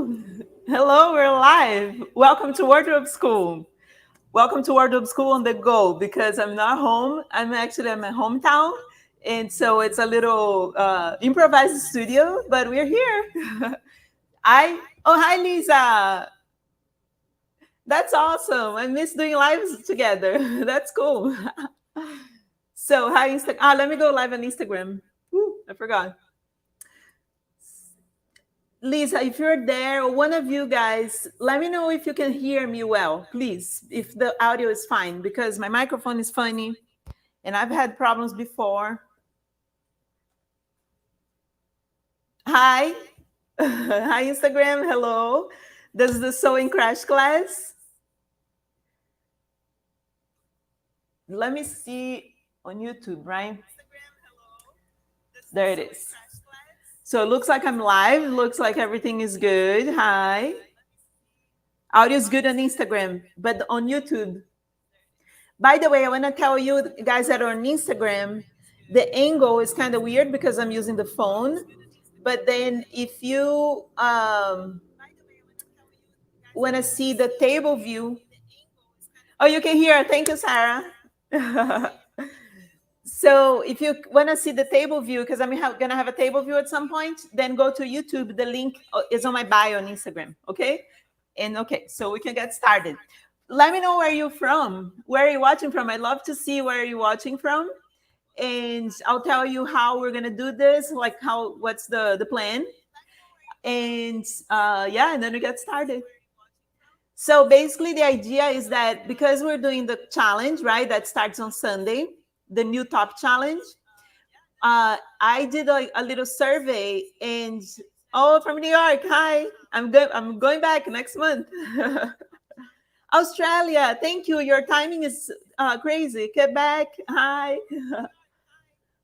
Hello. Hello, we're live. Welcome to Wardrobe School. Welcome to Wardrobe School on the go because I'm not home. I'm actually at my hometown. And so it's a little improvised studio, but we're here. Hi, Lisa. That's awesome. I miss doing lives together. That's cool. So, hi, Instagram. Let me go live on Instagram. Woo, I forgot. Lisa, if you're there, or one of you guys, let me know if you can hear me well, please, if the audio is fine, because my microphone is funny and I've had problems before. Hi. Hi, Instagram. Hello. This is the sewing crash class. Let me see on YouTube, right? There it is. So it looks like I'm live. It looks like everything is good. Hi. Audio is good on Instagram, but on YouTube. By the way, I want to tell you guys that are on Instagram, the angle is kind of weird because I'm using the phone. But then if you want to see the table view, oh, you can hear. Thank you, Sarah. So if you want to see the table view, because I'm going to have a table view at some point, then go to YouTube. The link is on my bio on Instagram. Okay. And okay, so we can get started. Let me know where you're from. Where are you watching from? I'd love to see where you're watching from. And I'll tell you how we're gonna do this, like what's the plan. And yeah, and then we get started. So basically the idea is that because we're doing the challenge, right, that starts on Sunday, the new top challenge, I did a little survey and from New York, hi, I'm going back next month. Australia, thank you. Your timing is crazy. Quebec, hi.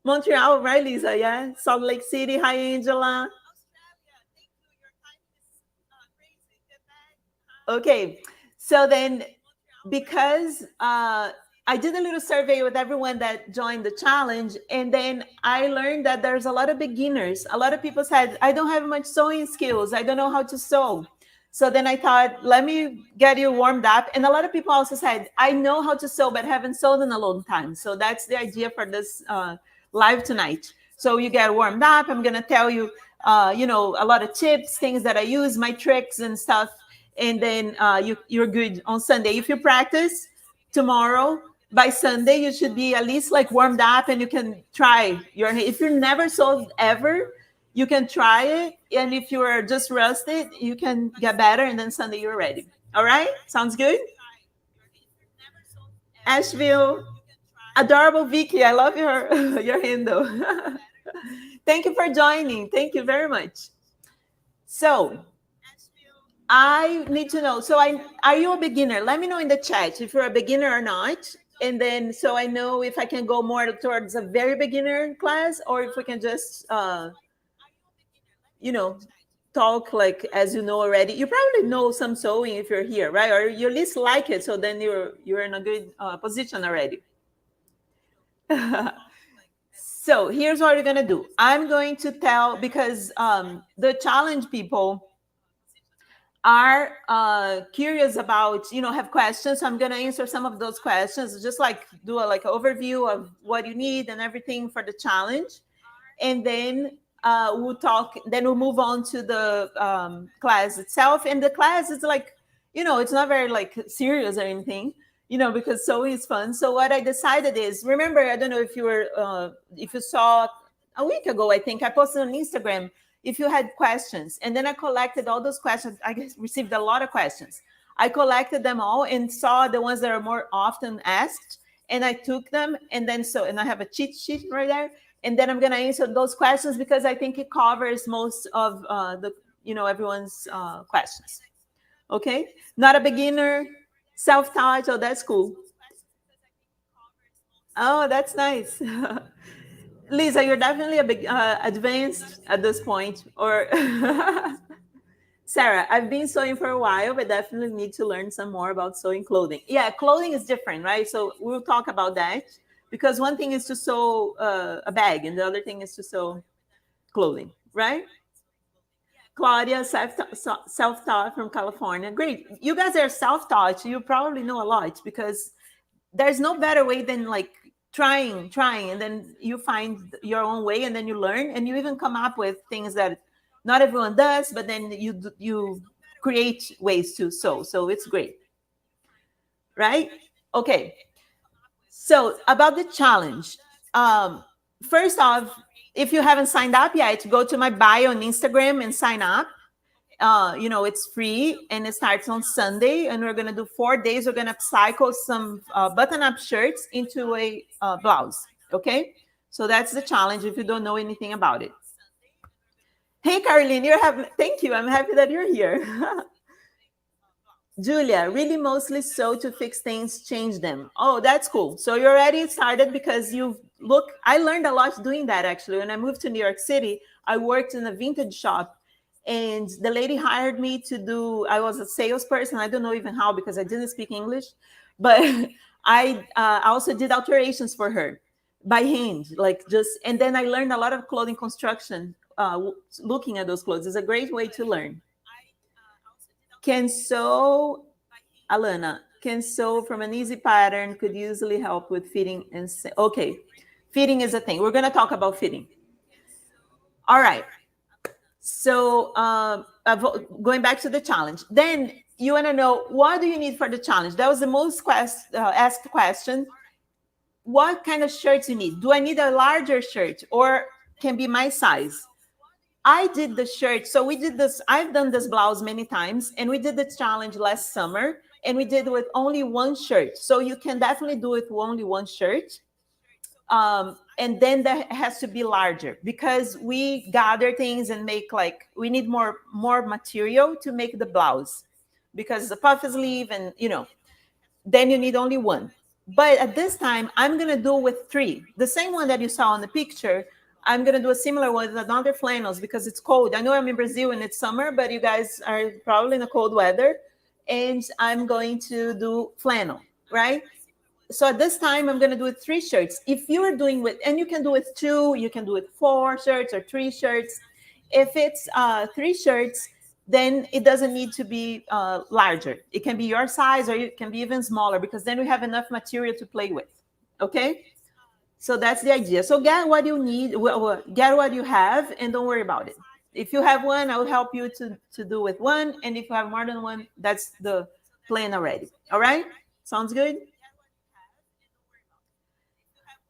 Montreal, right, Lisa? Yeah. Salt Lake City, hi, Angela. Okay. So then, because I did a little survey with everyone that joined the challenge, and then I learned that there's a lot of beginners. A lot of people said, I don't have much sewing skills. I don't know how to sew. So then I thought, let me get you warmed up. And a lot of people also said, I know how to sew, but haven't sewed in a long time. So that's the idea for this live tonight. So you get warmed up. I'm going to tell you, a lot of tips, things that I use, my tricks and stuff. And then you're good on Sunday. If you practice tomorrow, by Sunday, you should be at least like warmed up and you can try if you're never sewed ever, you can try it. And if you are just rusted, you can get better. And then Sunday, you're ready. All right. Sounds good. Asheville, adorable Vicky. I love your handle. Thank you for joining. Thank you very much. So I need to know. So are you a beginner? Let me know in the chat if you're a beginner or not. And then so I know if I can go more towards a very beginner class or if we can just talk like as you know already. You probably know some sewing if you're here, right? Or you at least like it, so then you're in a good position already. So here's what we're gonna do. I'm going to tell because the challenge people are curious about, have questions. So I'm going to answer some of those questions, just like do a like overview of what you need and everything for the challenge. And then we'll talk, then we'll move on to the class itself. And the class is like, it's not very like serious or anything, because sewing is fun. So what I decided is, remember, I don't know if if you saw a week ago, I think I posted on Instagram, if you had questions, and then I collected all those questions. I received a lot of questions. I collected them all and saw the ones that are more often asked, and I took them. And then and I have a cheat sheet right there. And then I'm going to answer those questions because I think it covers most of everyone's questions. Okay, not a beginner, self-taught. Oh, that's cool. Oh, that's nice. Lisa, you're definitely a big advanced at this point. Or Sarah, I've been sewing for a while, but definitely need to learn some more about sewing clothing. Yeah, clothing is different, right? So we'll talk about that because one thing is to sew a bag and the other thing is to sew clothing, right? Claudia, self-taught from California. Great. You guys are self-taught. You probably know a lot because there's no better way than like trying, and then you find your own way, and then you learn, and you even come up with things that not everyone does, but then you create ways to sew. So it's great, right? Okay. So about the challenge, um, first off, if you haven't signed up yet, go to my bio on Instagram and sign up. It's free and it starts on Sunday, and we're gonna do 4 days. We're gonna cycle some button-up shirts into a blouse. Okay, so that's the challenge. If you don't know anything about it, hey Caroline, thank you. I'm happy that you're here. Julia, really mostly sew to fix things, change them. Oh, that's cool. So you already started because I learned a lot doing that actually. When I moved to New York City, I worked in a vintage shop, and the lady hired me to I was a salesperson. I don't know even how because I didn't speak English, but I also did alterations for her by hand, and then I learned a lot of clothing construction looking at those clothes. It's a great way to learn. Can sew, Alana, can sew from an easy pattern, could usually help with fitting and okay. Fitting is a thing. We're going to talk about fitting. All right. So going back to the challenge, then you want to know, what do you need for the challenge? That was the most asked question. What kind of shirts you need? Do I need a larger shirt or can be my size? I did the shirt. So we did this. I've done this blouse many times, and we did the challenge last summer, and we did with only one shirt. So you can definitely do it with only one shirt. And then that has to be larger because we gather things and make we need more material to make the blouse because the puffy sleeve and then you need only one. But at this time, I'm going to do with 3. The same one that you saw in the picture, I'm going to do a similar one with another flannels because it's cold. I know I'm in Brazil and it's summer, but you guys are probably in a cold weather. And I'm going to do flannel, right? So at this time, I'm going to do it 3 shirts. If you're doing and you can do it 2, you can do it 4 shirts or 3 shirts. If it's 3 shirts, then it doesn't need to be larger. It can be your size or it can be even smaller because then we have enough material to play with. Okay? So that's the idea. So get what you need, get what you have, and don't worry about it. If you have one, I'll help you to do with one. And if you have more than one, that's the plan already. All right? Sounds good?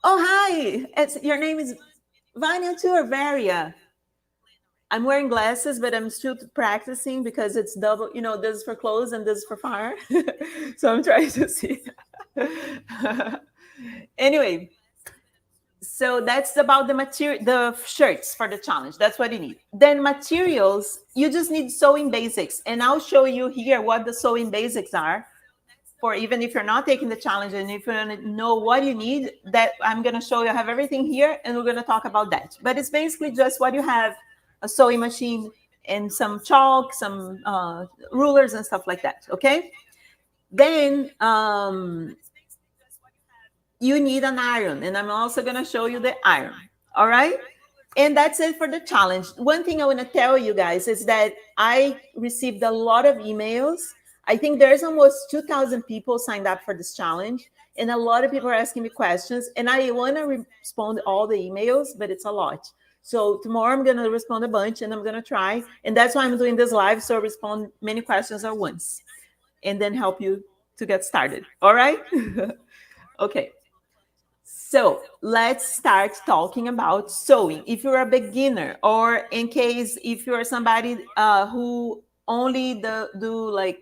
Oh, hi. Your name is Vanya too, or Varia? I'm wearing glasses, but I'm still practicing because it's double, this is for clothes and this is for fire. So I'm trying to see. Anyway, so that's about the material, the shirts for the challenge. That's what you need. Then materials, you just need sewing basics. And I'll show you here what the sewing basics are for even if you're not taking the challenge, and if you want to know what you need, that I'm going to show you. I have everything here and we're going to talk about that. But it's basically just what you have: a sewing machine and some chalk, some rulers and stuff like that. Okay. Then you need an iron, and I'm also going to show you the iron. All right. And that's it for the challenge. One thing I want to tell you guys is that I received a lot of emails. I think there's almost 2,000 people signed up for this challenge, and a lot of people are asking me questions, and I want to respond all the emails, but it's a lot. So tomorrow I'm going to respond a bunch, and I'm going to try. And that's why I'm doing this live, so I respond many questions at once and then help you to get started. All right? Okay. So let's start talking about sewing. If you're a beginner, or in case if you're somebody who only do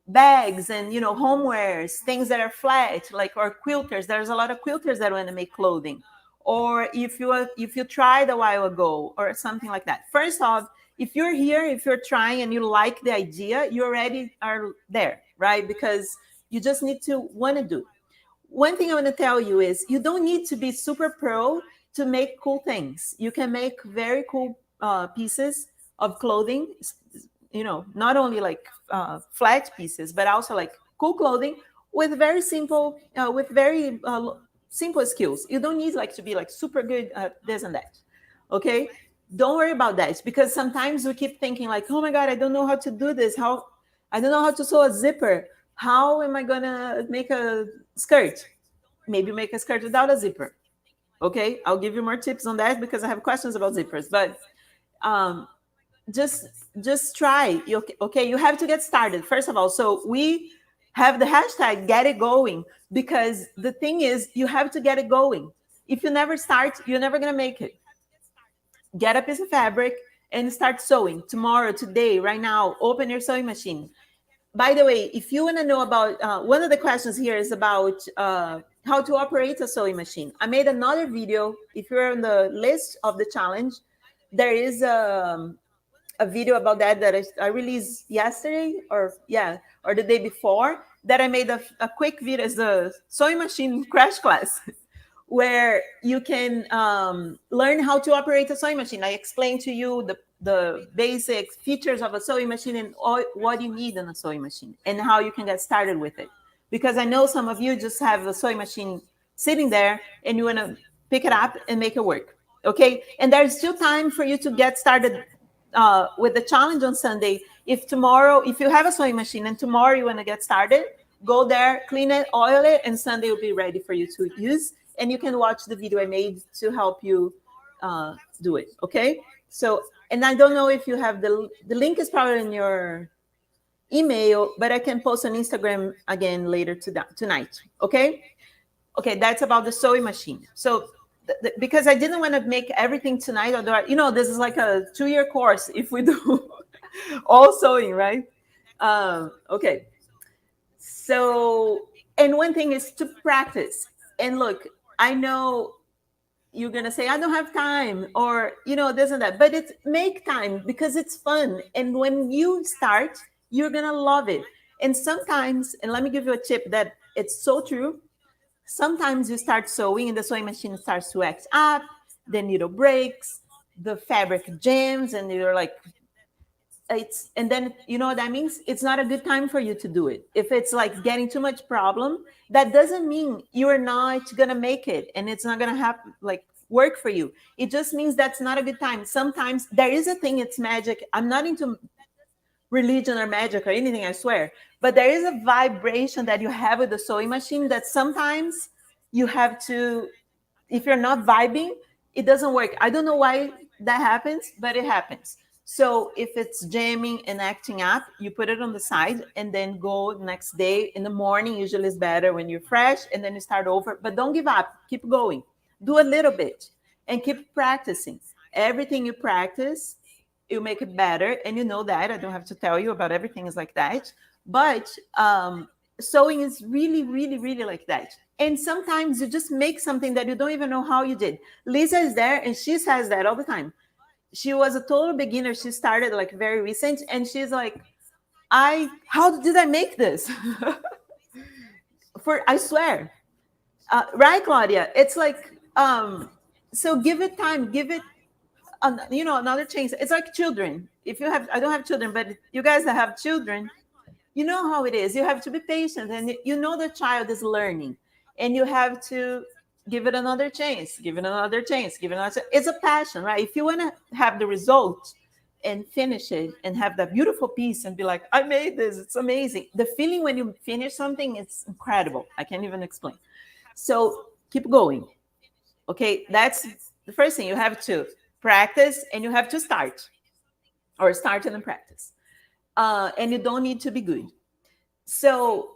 bags and homewares, things that are flat, or quilters. There's a lot of quilters that want to make clothing. Or if you tried a while ago or something like that. First off, if you're here, if you're trying and you like the idea, you already are there, right? Because you just need to want to do. One thing I want to tell you is you don't need to be super pro to make cool things. You can make very cool pieces of clothing, not only flat pieces, but also cool clothing with very simple, simple skills. You don't need to be super good at this and that. Okay. Don't worry about that, because sometimes we keep thinking like, oh my God, I don't know how to do this. How I don't know how to sew a zipper. How am I gonna make a skirt? Maybe make a skirt without a zipper. Okay, I'll give you more tips on that because I have questions about zippers. But um, just just try. Okay, you have to get started first of all. So we have the hashtag get it going, because the thing is you have to get it going. If you never start, you're never gonna make it. Get a piece of fabric and start sewing tomorrow, today, right now. Open your sewing machine. By the way, if you want to know about one of the questions here is about how to operate a sewing machine. I made another video. If you're on the list of the challenge, there is a video about that I released yesterday, or yeah, or the day before, that I made a quick video as a sewing machine crash class where you can learn how to operate a sewing machine. I explained to you the basic features of a sewing machine and all, what you need in a sewing machine and how you can get started with it. Because I know some of you just have a sewing machine sitting there and you want to pick it up and make it work. Okay. And there's still time for you to get started with the challenge on Sunday. If you have a sewing machine and tomorrow you want to get started, go there, clean it, oil it, and Sunday will be ready for you to use. And you can watch the video I made to help you do it. Okay. So, and I don't know if you have the link is probably in your email, but I can post on Instagram again later tonight. Okay. Okay. That's about the sewing machine. So, because I didn't want to make everything tonight, although, this is like a 2-year course if we do all sewing, right? Okay. So, and one thing is to practice. And look, I know you're going to say, I don't have time, or, this and that, but it's make time because it's fun. And when you start, you're going to love it. And sometimes, and let me give you a tip that it's so true. Sometimes you start sewing and the sewing machine starts to act up, the needle breaks, the fabric jams, and you're like, and then you know what that means? It's not a good time for you to do it. If it's like getting too much problem, that doesn't mean you're not gonna make it and it's not gonna happen, like work for you. It just means that's not a good time. Sometimes there is a thing, it's magic. I'm not into religion or magic or anything, I swear, but there is a vibration that you have with the sewing machine that sometimes you have to, if you're not vibing, it doesn't work. I don't know why that happens, but it happens. So if it's jamming and acting up, you put it on the side and then go next day in the morning. Usually it's better when you're fresh, and then you start over. But don't give up. Keep going. Do a little bit and keep practicing. Everything you practice, you make it better. And you know that. I don't have to tell you about everything is like that. But sewing is really, really, really like that. And sometimes you just make something that you don't even know how you did. Lisa is there and she says that all the time. She was a total beginner. She started like very recent, and she's like, how did I make this? I swear. Right, Claudia? It's like, so give it time, give it, another chance. It's like children. I don't have children, but you guys that have children, you know how it is. You have to be patient, and you know the child is learning, and you have to give it another chance, give it another chance, give it another chance. It's a passion, right? If you want to have the result and finish it and have that beautiful piece and be like, I made this, it's amazing. The feeling when you finish something, it's incredible. I can't even explain. So keep going. Okay, that's the first thing. You have to practice and you have to start, or start and then practice. And you don't need to be good. So,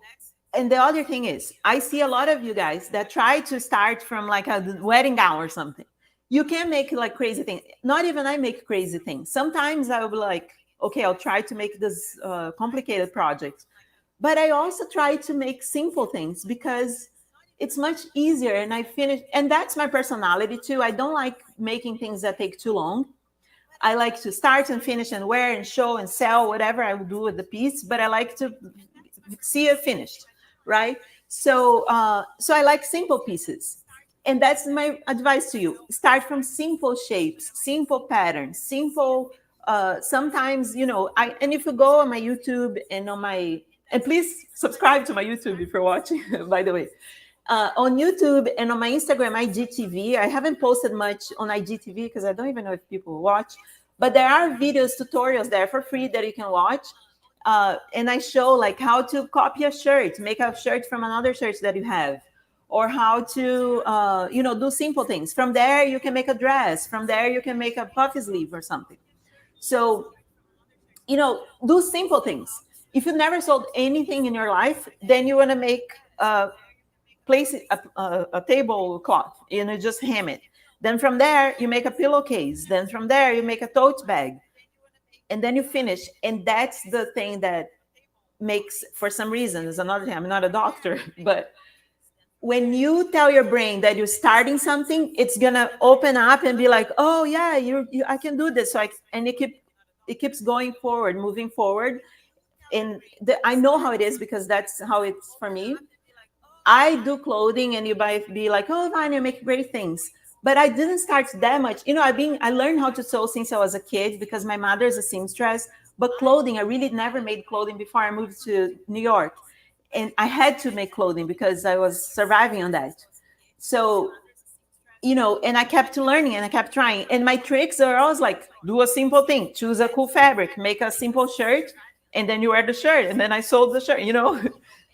and the other thing is, I see a lot of you guys that try to start from like a wedding gown or something. You can make like crazy things. Not even I make crazy things. Sometimes I will be like, okay, I'll try to make this complicated project. But I also try to make simple things because it's much easier, and I finish. And that's my personality too. I don't like making things that take too long. I like to start and finish and wear and show and sell whatever I will do with the piece, but I like to see it finished, right? So I like simple pieces. And that's my advice to you. Start from simple shapes, simple patterns, simple, sometimes, and if you go on my YouTube and please subscribe to my YouTube if you're watching, by the way. on YouTube and on my Instagram, IGTV. I haven't posted much on IGTV because I don't even know if people watch, but there are videos, tutorials there for free that you can watch. And I show like how to copy a shirt, make a shirt from another shirt that you have, or how to, do simple things. From there, you can make a dress. From there, you can make a puffy sleeve or something. So, do simple things. If you never sold anything in your life, then you want to make place a tablecloth, just hem it. Then from there, you make a pillowcase. Then from there, you make a tote bag. And then you finish. And that's the thing that makes, for some reason, is another thing. I'm not a doctor, but when you tell your brain that you're starting something, it's gonna open up and be like, oh yeah, I can do this. And it keeps going forward, moving forward. And I know how it is because that's how it's for me. I do clothing, and you might be like, oh, fine, you make great things. But I didn't start that much. I learned how to sew since I was a kid because my mother is a seamstress. But clothing, I really never made clothing before I moved to New York. And I had to make clothing because I was surviving on that. So, and I kept learning and I kept trying. And my tricks are always like, do a simple thing, choose a cool fabric, make a simple shirt, and then you wear the shirt. And then I sold the shirt,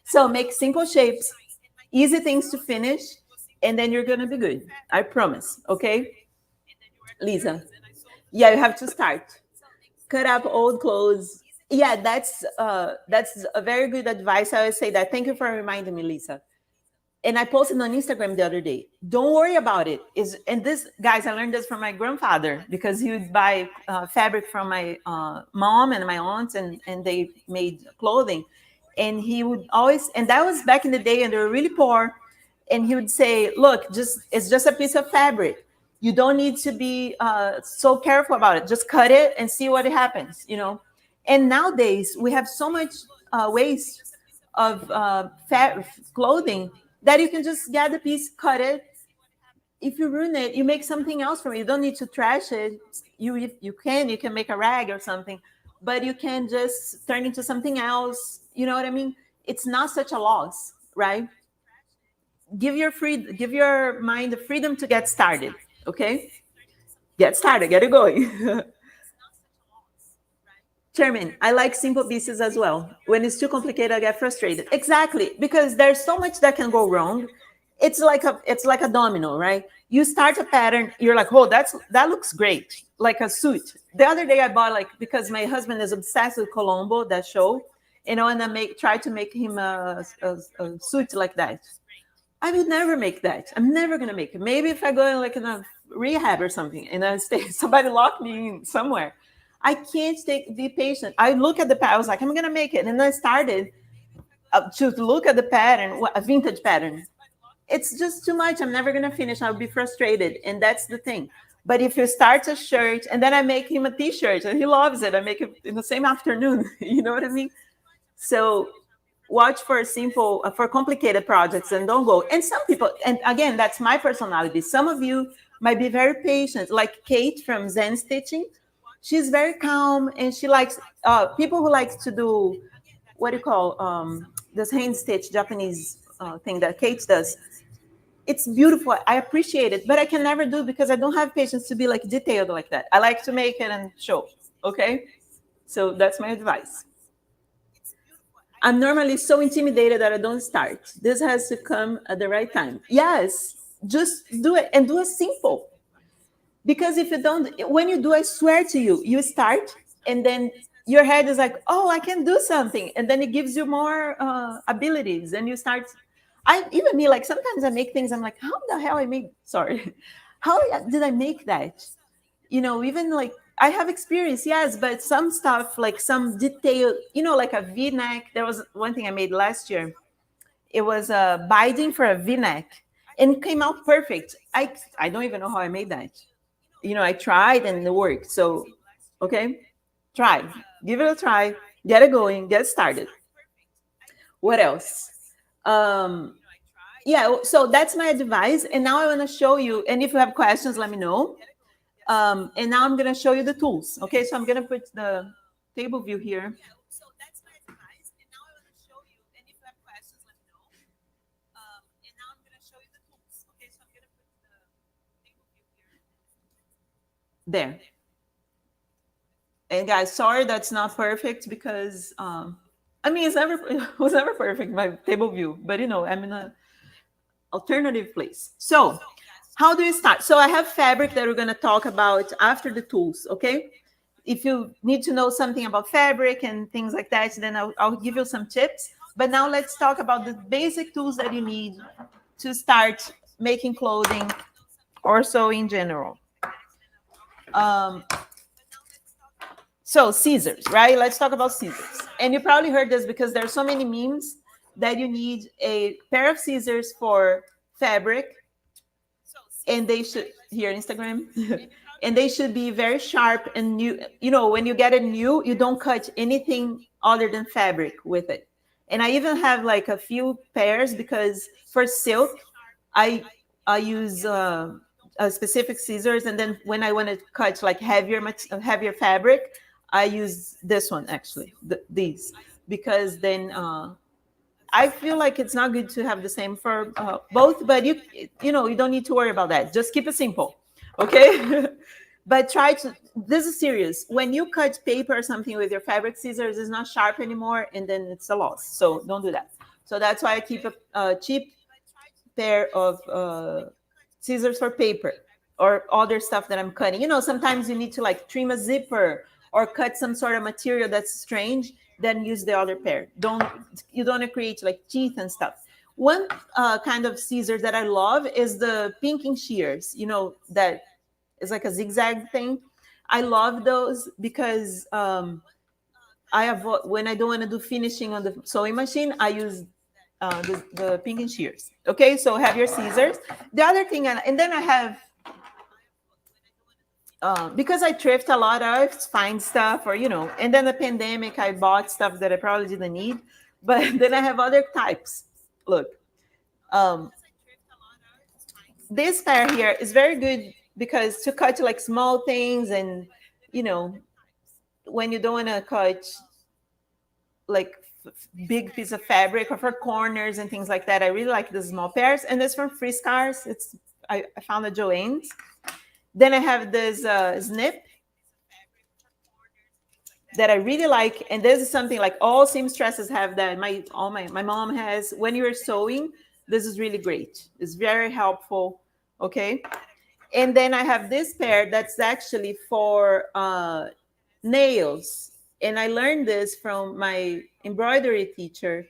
So make simple shapes, easy things to finish, and then you're gonna be good. I promise. Okay, Lisa. Yeah, you have to start. Cut up old clothes. Yeah, that's a very good advice. I always say that. Thank you for reminding me, Lisa. And I posted on Instagram the other day. Don't worry about it. And this, guys, I learned this from my grandfather because he would buy fabric from my mom and my aunts, and they made clothing. And he would always, and that was back in the day, and they were really poor. And he would say, look, it's just a piece of fabric. You don't need to be so careful about it. Just cut it and see what happens, And nowadays, we have so much waste of clothing that you can just get the piece, cut it. If you ruin it, you make something else from it. You don't need to trash it. You can make a rag or something, but you can just turn into something else. You know what I mean? It's not such a loss, right? Give your mind the freedom to get started. Okay, get started, get it going. Chairman, I like simple pieces as well. When it's too complicated, I get frustrated. Exactly, because there's so much that can go wrong. It's like a domino, right? You start a pattern, you're like, oh, that looks great, like a suit. The other day I bought, like, because my husband is obsessed with Colombo, that show, and I try to make him a suit like that. I would never make that. I'm never gonna make it. Maybe if I go in a rehab or something, and I stay, somebody lock me in somewhere. I can't be patient. I look at the pattern. I was like, I'm gonna make it, and then I started to look at the pattern, a vintage pattern. It's just too much. I'm never gonna finish. I'll be frustrated, and that's the thing. But if you start a shirt, and then I make him a T-shirt, and he loves it, I make it in the same afternoon. You know what I mean? So watch for for complicated projects and don't go. And some people, and again, that's my personality. Some of you might be very patient, like Kate from Zen Stitching. She's very calm, and she likes people who likes to do, what do you call, this hand stitch Japanese thing that Kate does. It's beautiful. I appreciate it, but I can never do because I don't have patience to be like detailed like that. I like to make it and show. Okay, so that's my advice. I'm normally so intimidated that I don't start. This has to come at the right time. Yes, just do it, and do it simple. Because if you don't, when you do, I swear to you, you start, and then your head is like, oh, I can do something. And then it gives you more abilities, and you start. Even me, like, sometimes I make things, I'm like, how the hell I made, sorry, how did I make that? Even like, I have experience, yes, but some stuff, like some detail, like a V-neck. There was one thing I made last year. It was a binding for a V-neck, and it came out perfect. I don't even know how I made that. I tried and it worked. So, okay, try, give it a try, get it going, get started. What else? Yeah, so that's my advice. And now I want to show you, and if you have questions, let me know. And now I'm going to show you the tools. Okay, so I'm going to put the table view here. There. And guys, sorry that's not perfect because I mean it's never it was never perfect my table view, but I'm in a alternative place. So how do you start? So I have fabric that we're going to talk about after the tools, okay? If you need to know something about fabric and things like that, then I'll give you some tips. But now let's talk about the basic tools that you need to start making clothing or sewing in general. Um, so scissors, right? Let's talk about scissors. And you probably heard this because there are so many memes that you need a pair of scissors for fabric, and they should here on Instagram, and they should be very sharp and new. When you get a new, you don't cut anything other than fabric with it. And I even have like a few pairs because for silk, I I use specific scissors, and then when I want to cut like heavier fabric, I use this one actually, these, because then I feel like it's not good to have the same for both, but you don't need to worry about that. Just keep it simple, okay? But try to. This is serious. When you cut paper or something with your fabric scissors, it's not sharp anymore, and then it's a loss. So don't do that. So that's why I keep a cheap pair of scissors for paper or other stuff that I'm cutting. Sometimes you need to like trim a zipper or cut some sort of material that's strange, then use the other pair. You don't create like teeth and stuff. One kind of scissors that I love is the pinking shears. That is like a zigzag thing. I love those because I avoid when I don't want to do finishing on the sewing machine. I use the pinking shears. Okay, so have your scissors. The other thing, and then I have because I thrift a lot, I always find stuff, and then the pandemic, I bought stuff that I probably didn't need, but then I have other types. Look, um, this pair here is very good because to cut like small things, and when you don't want to cut like big piece of fabric or for corners and things like that, I really like the small pairs. And this from Friskars. I found at Joann's. Then I have this snip that I really like, and this is something like all seamstresses have that. My mom has. When you're sewing, this is really great. It's very helpful. Okay, and then I have this pair that's actually for nails, and I learned this from my embroidery teacher.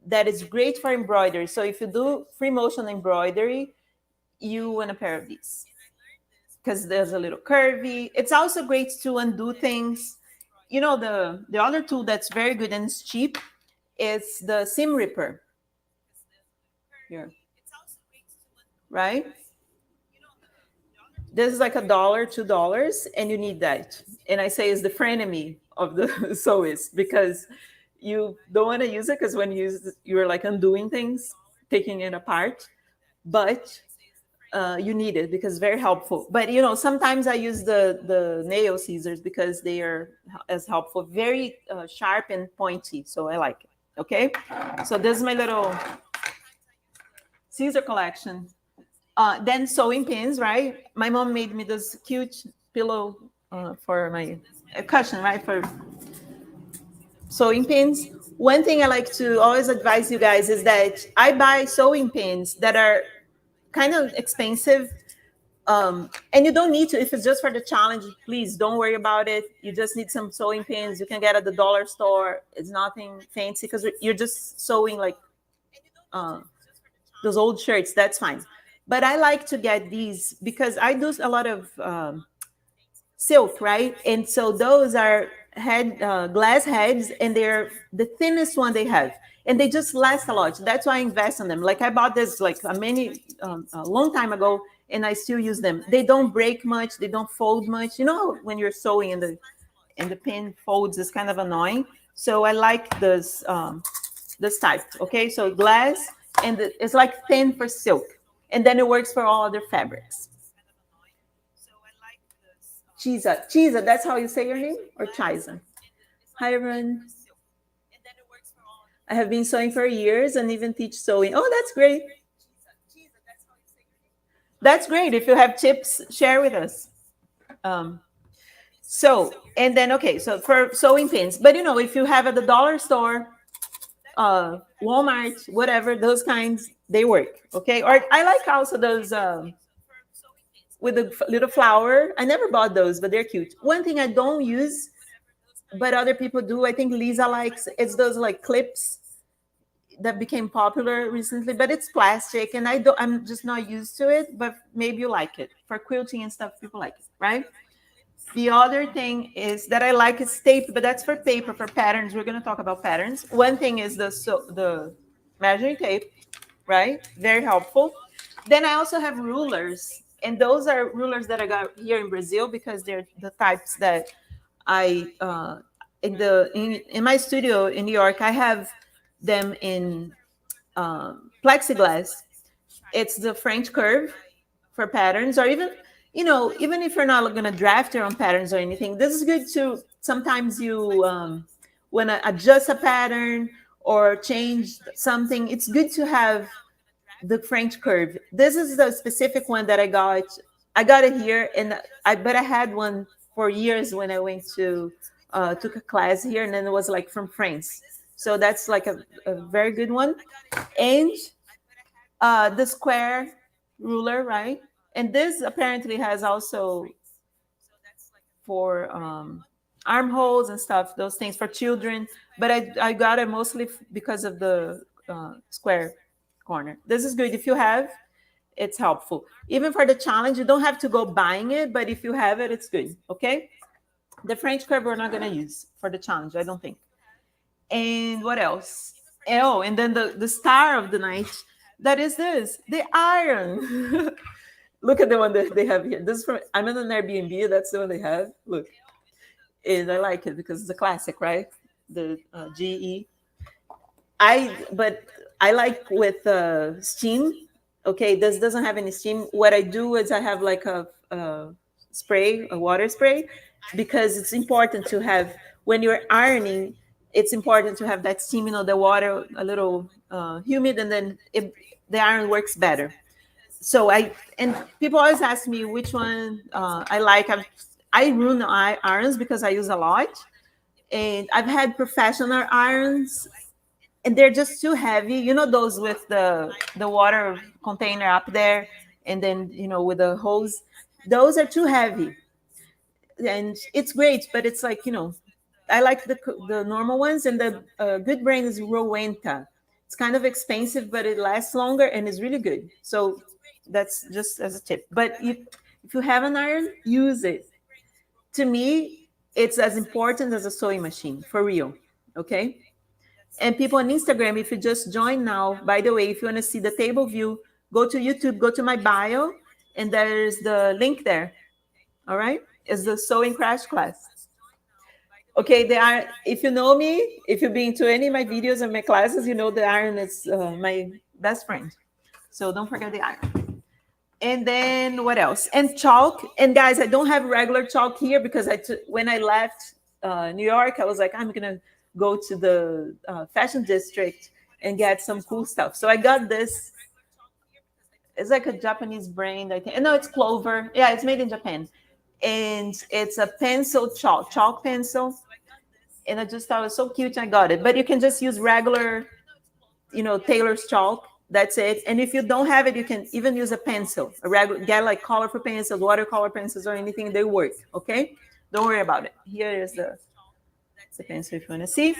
That is great for embroidery. So if you do free motion embroidery, you want a pair of these because there's a little curvy. It's also great to undo things. The other tool that's very good and it's cheap is the seam ripper. Here, right? This is like $1, $2, and you need that. And I say it's the frenemy of the sewist because you don't want to use it because when you're like undoing things, taking it apart, but you need it because it's very helpful. But sometimes I use the nail scissors because they are as helpful, very sharp and pointy. So I like it. Okay, so this is my little scissor collection. Then sewing pins, right? My mom made me this cute pillow for my cushion, right? For sewing pins. One thing I like to always advise you guys is that I buy sewing pins that are kind of expensive. And you don't need to. If it's just for the challenge, please don't worry about it. You just need some sewing pins you can get at the dollar store. It's nothing fancy because you're just sewing like those old shirts. That's fine. But I like to get these because I do a lot of silk, right? And so those are glass heads, and they're the thinnest one they have, and they just last a lot. That's why I invest in them. Like I bought this like a long time ago, and I still use them. They don't break much. They don't fold much. When you're sewing and the pin folds, is kind of annoying. So I like this type. Okay, so glass, and it's like thin for silk, and then it works for all other fabrics. Chiza, that's how you say your name, or Chiza? Hi, everyone. I have been sewing for years and even teach sewing. Oh, that's great. That's great. If you have tips, share with us. Um, so, and then, okay, so for sewing pins, but if you have at the dollar store, Walmart, whatever, those kinds, they work. Okay. Or I like also those with a little flower. I never bought those, but they're cute. One thing I don't use, but other people do, I think Lisa likes, it's those like clips that became popular recently, but it's plastic and I'm just not used to it, but maybe you like it. For quilting and stuff, people like it, right? The other thing is that I like is tape, but that's for paper, for patterns. We're going to talk about patterns. One thing is the measuring tape, right? Very helpful. Then I also have rulers, and those are rulers that I got here in Brazil because they're the types that I in my studio in New York. I have them in plexiglass. It's the French curve for patterns, or even if you're not going to draft your own patterns or anything, this is good to sometimes you want to adjust a pattern or change something. It's good to have the French curve. This is the specific one that I got. I got it here, and but I had one for years when I went to took a class here, and then it was like from France. So that's like a very good one. And the square ruler, right? And this apparently has also for armholes and stuff, those things for children. But I got it mostly because of the square corner. This is good if you have. It's helpful. Even for the challenge, you don't have to go buying it, but if you have it, it's good. Okay. The French curve we're not going to use for the challenge, I don't think. And what else? Oh, and then the star of the night. That is this, the iron. Look at the one that they have here. This is from, I'm in an Airbnb. That's the one they have. Look, and I like it because it's a classic, right? The GE. But I like with steam. Okay, this doesn't have any steam. What I do is I have like a spray, a water spray, because it's important to have when you're ironing. It's important to have that steam, the water a little humid, and then the iron works better. So and people always ask me which one I like. I ruin irons because I use a lot, and I've had professional irons, and they're just too heavy. Those with the water container up there, and then with the hose. Those are too heavy, and it's great, but it's like I like the normal ones, and the good brand is Rowenta. It's kind of expensive, but it lasts longer and is really good. So that's just as a tip. But if you have an iron, use it. To me, it's as important as a sewing machine, for real. Okay. And people on Instagram, if you just join now, by the way, if you want to see the table view, go to YouTube, go to my bio, and there's the link there. All right. It's the sewing crash class. Okay, if you know me, if you've been to any of my videos and my classes, the iron is my best friend. So don't forget the iron. And then what else? And chalk. And guys, I don't have regular chalk here because when I left New York, I was like, I'm gonna go to the fashion district and get some cool stuff. So I got this. It's like a Japanese brand, I think. No, it's Clover. Yeah, it's made in Japan. And it's a pencil chalk pencil. And I just thought it was so cute, and I got it. But you can just use regular, Taylor's chalk. That's it. And if you don't have it, you can even use a pencil. Get like colorful pencils, watercolor pencils, or anything. They work. Okay, don't worry about it. Here is the pencil if you want to see.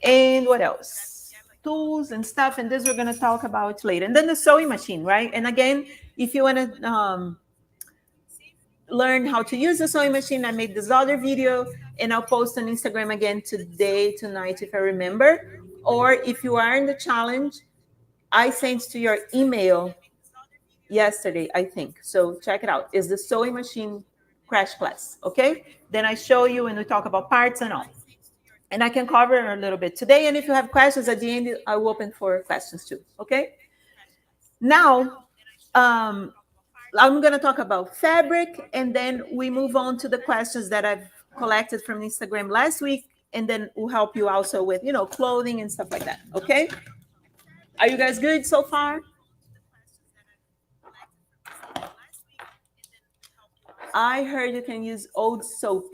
And what else? Tools and stuff. And this we're going to talk about later. And then the sewing machine, right? And again, if you want to learn how to use the sewing machine, I made this other video, and I'll post on Instagram again tonight, if I remember. Or if you are in the challenge, I sent to your email yesterday, I think. So check it out. It's the sewing machine crash class. Okay. Then I show you and we talk about parts and all. And I can cover a little bit today. And if you have questions at the end, I'll open for questions too. Okay. Now, I'm going to talk about fabric, and then we move on to the questions that I've collected from Instagram last week, and then we'll help you also with, clothing and stuff like that. Okay. Are you guys good so far? I heard you can use old soap.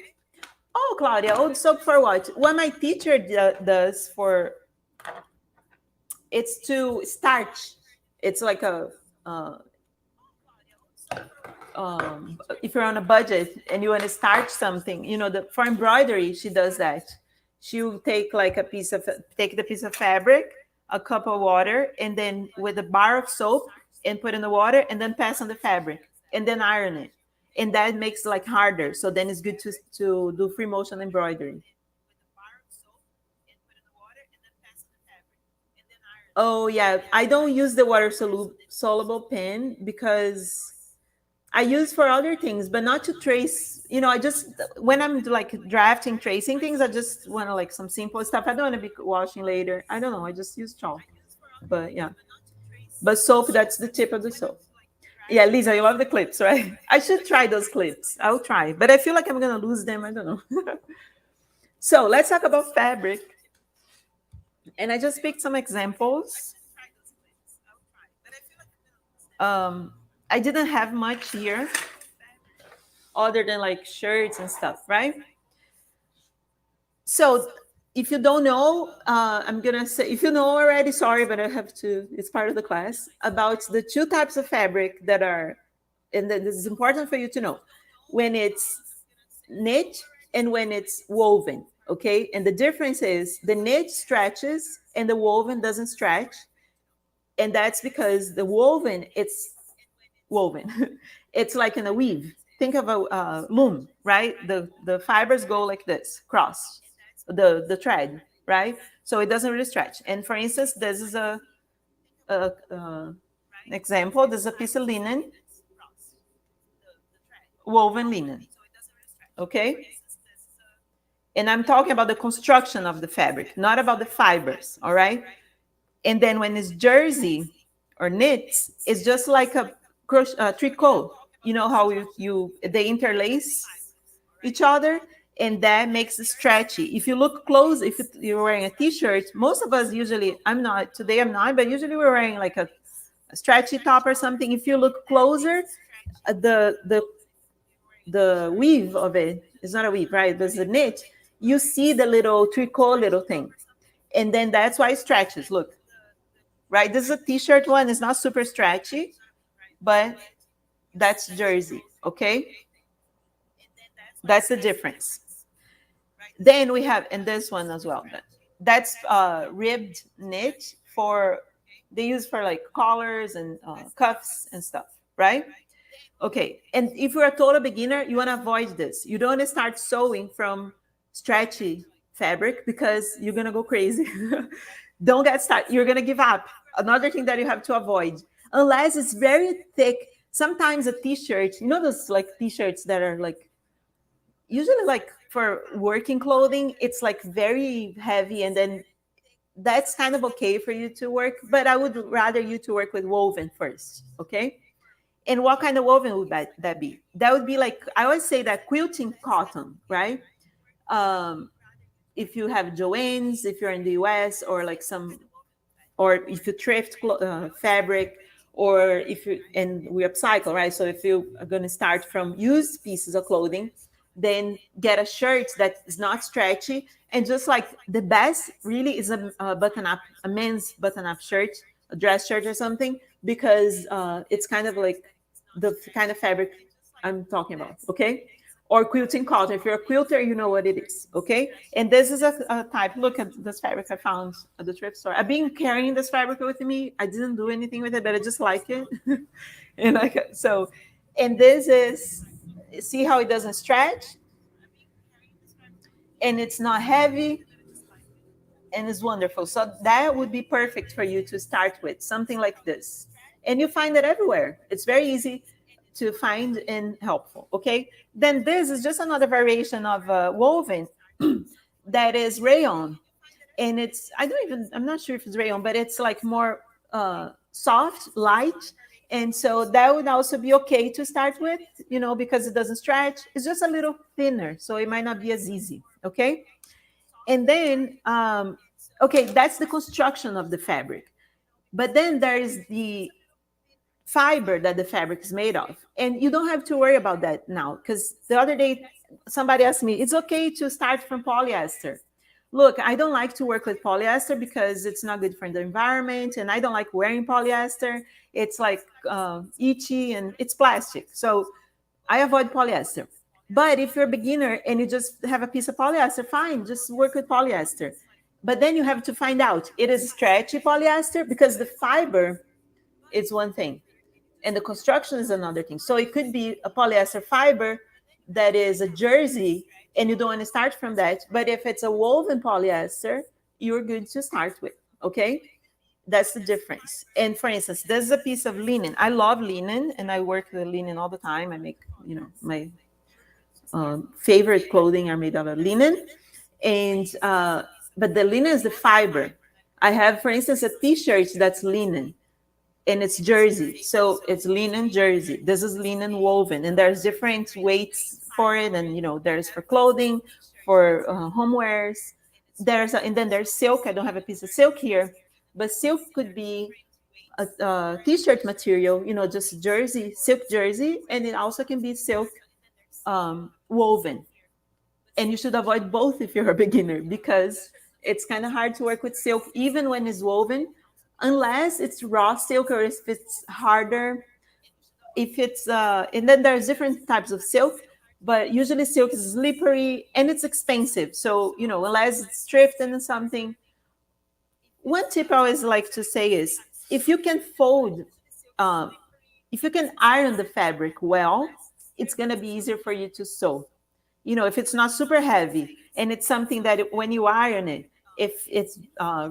Oh, Claudia, old soap for what? What my teacher does for, it's to starch. It's like a uh, if you're on a budget and you want to starch something, for embroidery, she does that. She'll take like take the piece of fabric, a cup of water, and then with a bar of soap and put in the water and then pass on the fabric and then iron it. And that makes like harder. So then it's good to do free motion embroidery. Oh yeah, I don't use the water soluble pen because I use for other things, but not to trace. I just when I'm like drafting, tracing things, I just want to like some simple stuff. I don't want to be washing later. I don't know. I just use chalk. But yeah, but soap, that's the tip of the soap. Yeah, Lisa, you love the clips, right? I should try those clips. I'll try, but I feel like I'm gonna lose them. I don't know. So let's talk about fabric, and I just picked some examples. Um, I didn't have much here other than like shirts and stuff, right? So if you don't know, I'm gonna say, if you know already, sorry, but I have to, it's part of the class, about the two types of fabric that are, and this is important for you to know, when it's knit and when it's woven, okay? And the difference is the knit stretches and the woven doesn't stretch. And that's because the woven, it's woven. It's like in a weave. Think of a loom, right? The fibers go like this, cross the thread, right? So it doesn't really stretch. And for instance, this is an example. There's a piece of linen, woven linen, okay? And I'm talking about the construction of the fabric, not about the fibers, all right? And then when it's jersey or knits, it's just like a tricot. You know how they interlace each other, and that makes it stretchy. If you look close, if you're wearing a t-shirt, most of us usually, I'm not today, I'm not, but usually we're wearing like a stretchy top or something. If you look closer, the weave of it is not a weave, right? There's a knit. You see the little tricot little thing, and then that's why it stretches. Look, right? This is a t-shirt one. It's not super stretchy, but that's jersey, okay? That's the difference. Then we have, and this one as well. That's ribbed knit for, they use for like collars and cuffs and stuff, right? Okay, and if you're a total beginner, you want to avoid this. You don't want to start sewing from stretchy fabric because you're going to go crazy. Don't get started. You're going to give up. Another thing that you have to avoid, unless it's very thick. Sometimes a t-shirt, those like t-shirts that are like, usually like for working clothing, it's like very heavy, and then that's kind of okay for you to work, but I would rather you to work with woven first, okay? And what kind of woven would that be? That would be like, I always say that quilting cotton, right? If you have Joann's, if you're in the US, or like or if you thrift fabric, or if you, and we upcycle, right? So if you are going to start from used pieces of clothing, then get a shirt that is not stretchy. And just like the best really is a button up, a men's button up shirt, a dress shirt or something, because it's kind of like the kind of fabric I'm talking about, okay? Or quilting cotton. If you're a quilter, you know what it is, okay? And this is a type. Look at this fabric I found at the thrift store. I've been carrying this fabric with me. I didn't do anything with it, but I just like it. And and this is, see how it doesn't stretch, and it's not heavy, and it's wonderful. So that would be perfect for you to start with, something like this. And you find it everywhere. It's very easy to find and helpful, okay? Then this is just another variation of woven that is rayon. And it's, I'm not sure if it's rayon, but it's like more soft, light. And so that would also be okay to start with, because it doesn't stretch. It's just a little thinner, so it might not be as easy, okay? And then, okay, that's the construction of the fabric. But then there is the fiber that the fabric is made of. And you don't have to worry about that now, because the other day somebody asked me, it's okay to start from polyester. Look, I don't like to work with polyester because it's not good for the environment, and I don't like wearing polyester. It's like itchy and it's plastic. So I avoid polyester. But if you're a beginner and you just have a piece of polyester, fine, just work with polyester. But then you have to find out it is stretchy polyester, because the fiber is one thing and the construction is another thing. So it could be a polyester fiber that is a jersey and you don't want to start from that. But if it's a woven polyester, you're good to start with. Okay. That's the difference. And for instance, this is a piece of linen. I love linen and I work with linen all the time. I make, my favorite clothing are made out of linen. And, but the linen is the fiber. I have, for instance, a t-shirt that's linen and it's jersey. So it's linen jersey. This is linen woven, and there's different weights for it. And there's for clothing, for homewares. And then there's silk. I don't have a piece of silk here, but silk could be a t-shirt material, just jersey, silk jersey, and it also can be silk woven. And you should avoid both if you're a beginner, because it's kind of hard to work with silk, even when it's woven, unless it's raw silk or if it's harder. If it's and then there's different types of silk, but usually silk is slippery and it's expensive. So unless it's thrifted and something. One tip I always like to say is, if you can fold, if you can iron the fabric well, it's going to be easier for you to sew. If it's not super heavy and it's something that when you iron it, if it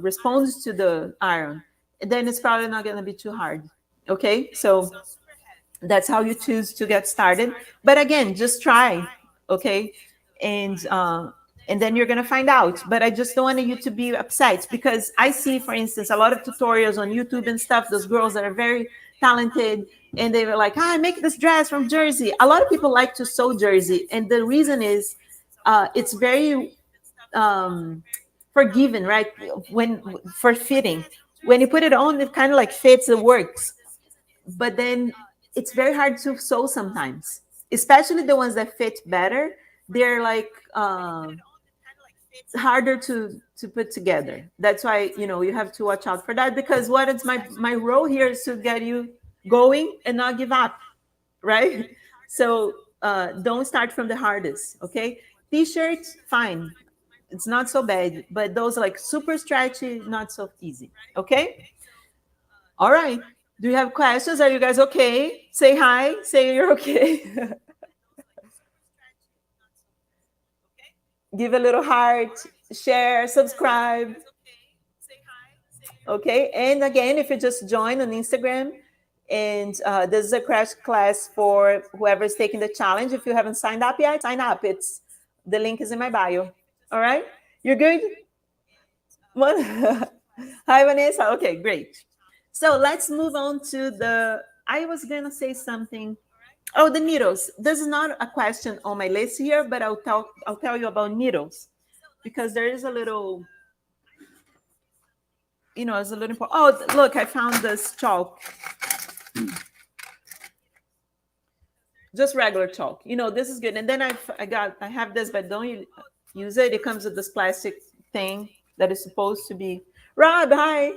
responds to the iron, then it's probably not going to be too hard. Okay, so that's how you choose to get started. But again, just try. Okay, and then you're going to find out. But I just don't want you to be upset, because I see, for instance, a lot of tutorials on YouTube and stuff, those girls that are very talented, and they were like, I make this dress from jersey. A lot of people like to sew jersey, and the reason is it's very forgiving, right? For fitting, when you put it on, it kind of like fits, it works. But then it's very hard to sew sometimes, especially the ones that fit better. They're like harder to put together. That's why you have to watch out for that, because what is my role here is to get you going and not give up, right? So don't start from the hardest. Okay, t-shirts, fine, it's not so bad, but those like super stretchy, not so easy. Okay, all right, do you have questions? Are you guys okay? Say hi, say you're okay. Give a little heart, share, subscribe. Okay, and again, if you just joined on Instagram, and this is a crash class for whoever's taking the challenge. If you haven't signed up yet, sign up. The link is in my bio. All right, you're good. Hi, Vanessa. Okay, great. So let's move on to I was gonna say something. Oh, the needles. This is not a question on my list here, but I'll tell you about needles, because there is a little, it's a little important. Oh, look, I found this chalk. Just regular chalk. This is good. And then I have this, but don't use it. It comes with this plastic thing that is supposed to be. Rob, hi.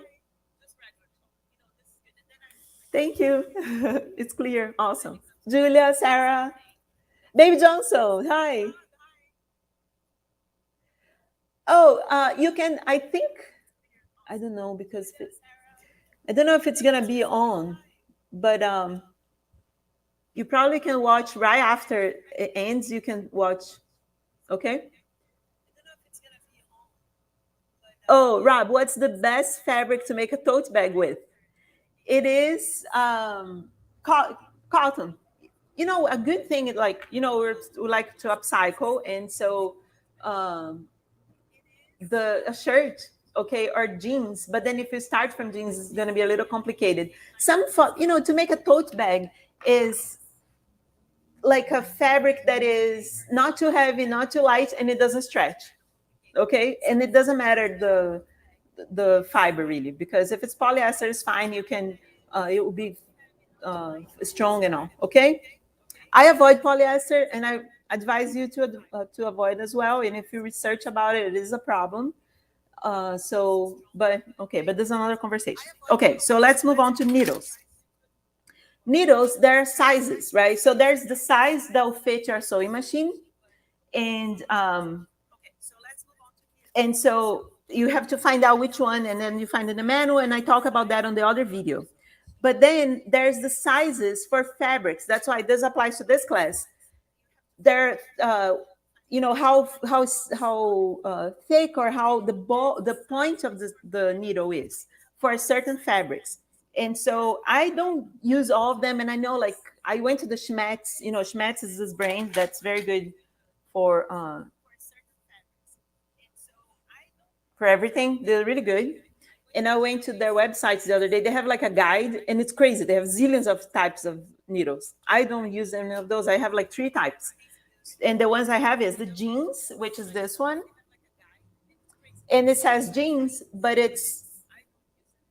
Thank you. It's clear. Awesome. Julia, Sarah, Baby Johnson, hi. Oh, you can, I think, I don't know, because I don't know if it's gonna be on, but you probably can watch right after it ends. You can watch. Okay. Oh, Rob, what's the best fabric to make a tote bag with? It is cotton. A good thing is, like, we like to upcycle, and so a shirt, okay, or jeans. But then if you start from jeans, it's going to be a little complicated. To make a tote bag is like a fabric that is not too heavy, not too light, and it doesn't stretch. Okay, and it doesn't matter the fiber really, because if it's polyester, it's fine. You can it will be strong and all. Okay. I avoid polyester, and I advise you to avoid as well. And if you research about it, it is a problem. But okay, but this is another conversation. Okay, so let's move on to needles. Needles, there are sizes, right? So there's the size that will fit your sewing machine, and so you have to find out which one, and then you find in the manual. And I talk about that on the other video. But then there's the sizes for fabrics. That's why this applies to this class. There, how thick or how the point of the needle is for certain fabrics. And so I don't use all of them. And I know, like, I went to the Schmetz. Schmetz is this brand that's very good for everything. They're really good. And I went to their websites the other day. They have like a guide, and it's crazy. They have zillions of types of needles. I don't use any of those. I have like 3 types. And the ones I have is the jeans, which is this one. And it says jeans, but it's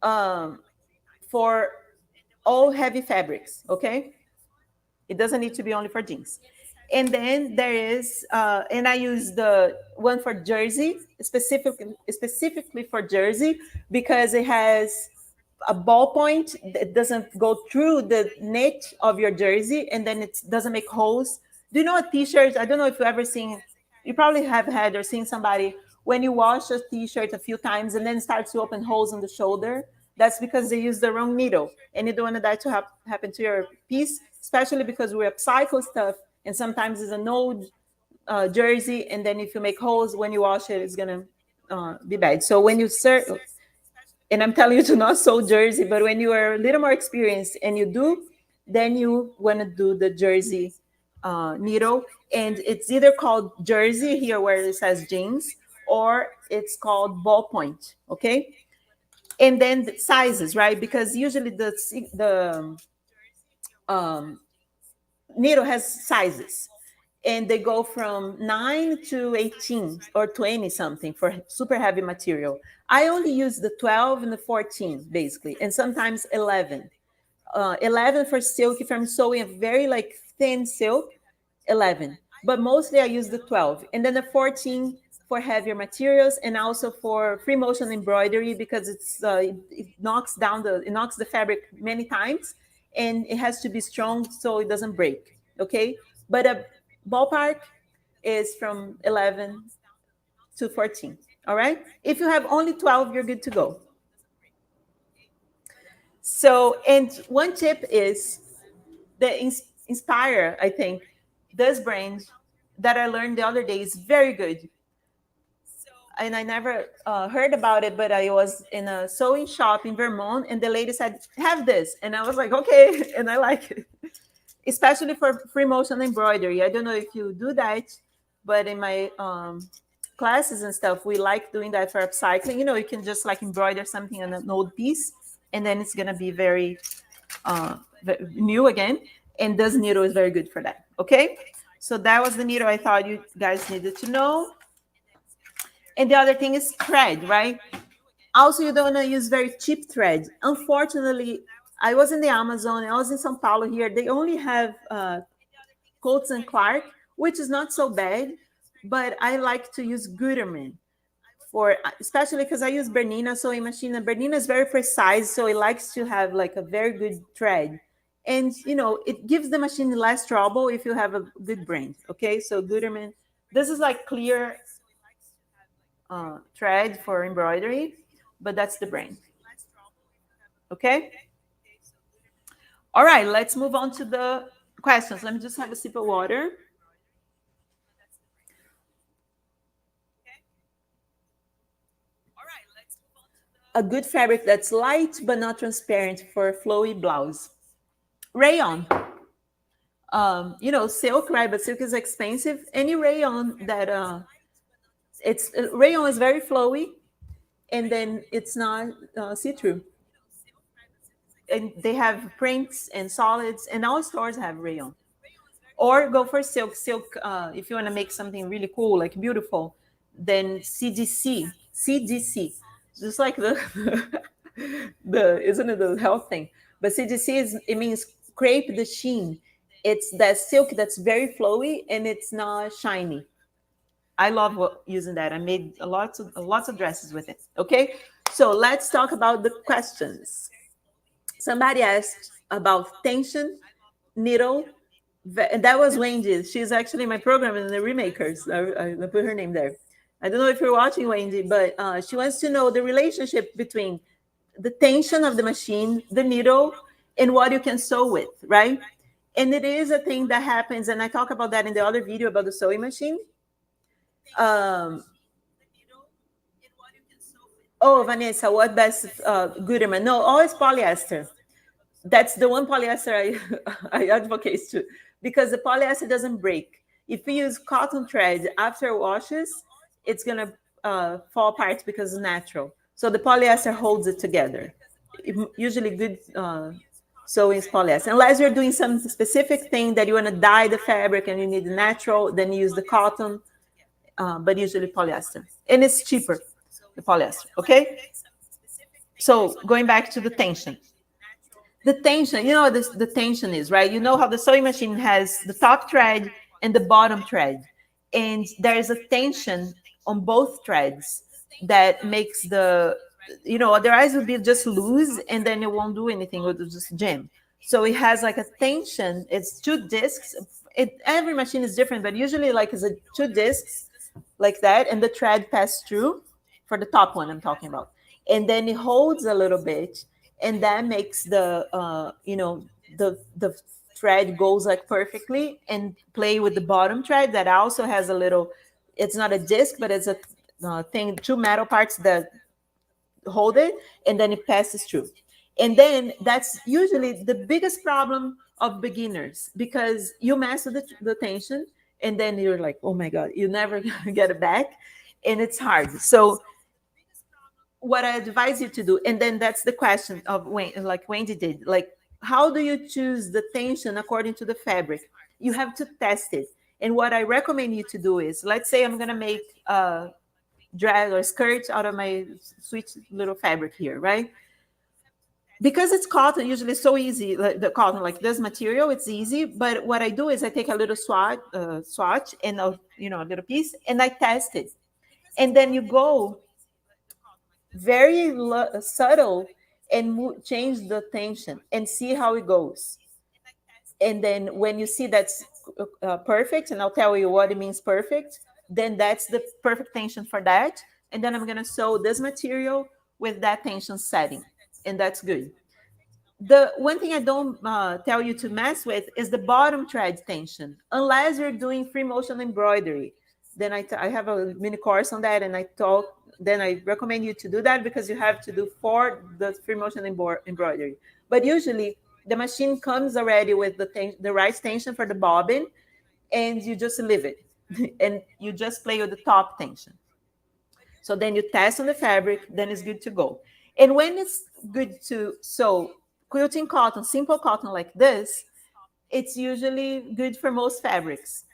for all heavy fabrics, okay? It doesn't need to be only for jeans. And then there is, and I use the one for jersey, specifically for jersey, because it has a ballpoint that doesn't go through the knit of your jersey, and then it doesn't make holes. Do you know a t-shirt? I don't know if you've ever seen, you probably have had or seen somebody, when you wash a t-shirt a few times and then it starts to open holes in the shoulder. That's because they use the wrong needle, and you don't want that to happen to your piece, especially because we upcycle stuff, and sometimes it's an old jersey, and then if you make holes when you wash it, it's gonna be bad. So when you serve, and I'm telling you to not sew jersey, but when you are a little more experienced and you do, then you want to do the jersey needle. And it's either called jersey here where it says jeans, or it's called ballpoint, okay? And then the sizes, right? Because usually the needle has sizes, and they go from 9 to 18 or 20 something for super heavy material. I only use the 12 and the 14 basically, and sometimes 11. 11 for silk if I'm sewing a very like thin silk, 11. But mostly I use the 12, and then the 14 for heavier materials, and also for free motion embroidery, because it knocks the fabric many times, and it has to be strong so it doesn't break. Okay, but a ballpark is from 11 to 14. All right, if you have only 12, you're good to go. So, and one tip is the Inspire, I think, this brand that I learned the other day is very good. And I never heard about it, but I was in a sewing shop in Vermont, and the lady said, have this. And I was like, okay, and I like it. Especially for free motion embroidery. I don't know if you do that, but in my classes and stuff, we like doing that for upcycling. You can just like embroider something on an old piece, and then it's gonna be very new again. And this needle is very good for that. Okay, so that was the needle I thought you guys needed to know. And the other thing is thread, right? Also, you don't want to use very cheap thread. Unfortunately, I was in the Amazon. I was in São Paulo here. They only have Coates and Clark, which is not so bad, but I like to use Gutermann especially because I use Bernina sewing machine, and Bernina is very precise, so it likes to have like a very good thread. And it gives the machine less trouble if you have a good brand. Okay, so Gutermann, this is like clear thread for embroidery, but that's the brand. Okay. All right, let's move on to the questions. Let me just have a sip of water. A good fabric that's light but not transparent for flowy blouse. Rayon. Silk, right? But silk is expensive. Any rayon that rayon is very flowy, and then it's not see-through. And they have prints and solids, and all stores have rayon. Or go for silk. Silk, if you want to make something really cool, like beautiful, then CDC, just like the isn't it the health thing? But CDC it means crepe the sheen. It's that silk that's very flowy and it's not shiny. I love using that. I made lots of dresses with it. Okay, so let's talk about the questions. Somebody asked about tension, needle. That was Wendy. She's actually my program in the Remakers. I put her name there. I don't know if you're watching, Wendy, but she wants to know the relationship between the tension of the machine, the needle, and what you can sew with, right? And it is a thing that happens, and I talk about that in the other video about the sewing machine. Um, oh, Vanessa, what best Gutermann? No, always polyester. That's the one polyester I advocate to, because the polyester doesn't break. If we use cotton thread after washes, it's gonna fall apart because it's natural. So the polyester holds it together. Usually good sewing is polyester. Unless you're doing some specific thing that you want to dye the fabric and you need the natural, then you use the cotton, but usually polyester. And it's cheaper, the polyester, okay? So going back to the tension. The tension, you know what the tension is, right? You know how the sewing machine has the top thread and the bottom thread. And there is a tension on both threads that makes otherwise it would be just loose and then it won't do anything, it will just jam. So it has like a tension. It's two discs. Every machine is different, but usually like it's two discs like that, and the thread pass through for the top one I'm talking about. And then it holds a little bit, and that makes the thread goes like perfectly, and play with the bottom thread that also has a little, it's not a disc, but it's a thing, two metal parts that hold it, and then it passes through. And then that's usually the biggest problem of beginners, because you master the tension and then you're like, oh my god, you never get it back, and it's hard. So what I advise you to do, and then that's the question of like Wendy did, like how do you choose the tension according to the fabric? You have to test it. And what I recommend you to do is, let's say I'm gonna make a dress or skirt out of my sweet little fabric here, right? Because it's cotton, usually it's so easy, like the cotton, like this material, it's easy. But what I do is I take a little swatch and a little piece, and I test it. And then you go very subtle and change the tension and see how it goes. And then when you see that's perfect, and I'll tell you what it means perfect, then that's the perfect tension for that. And then I'm going to sew this material with that tension setting, and that's good. The one thing I don't tell you to mess with is the bottom thread tension, unless you're doing free motion embroidery. Then I have a mini course on that, and then I recommend you to do that, because you have to do for the free motion embroidery. But usually the machine comes already with the right tension for the bobbin, and you just leave it and you just play with the top tension. So then you test on the fabric, then it's good to go. And when it's good to sew quilting cotton, simple cotton like this, it's usually good for most fabrics.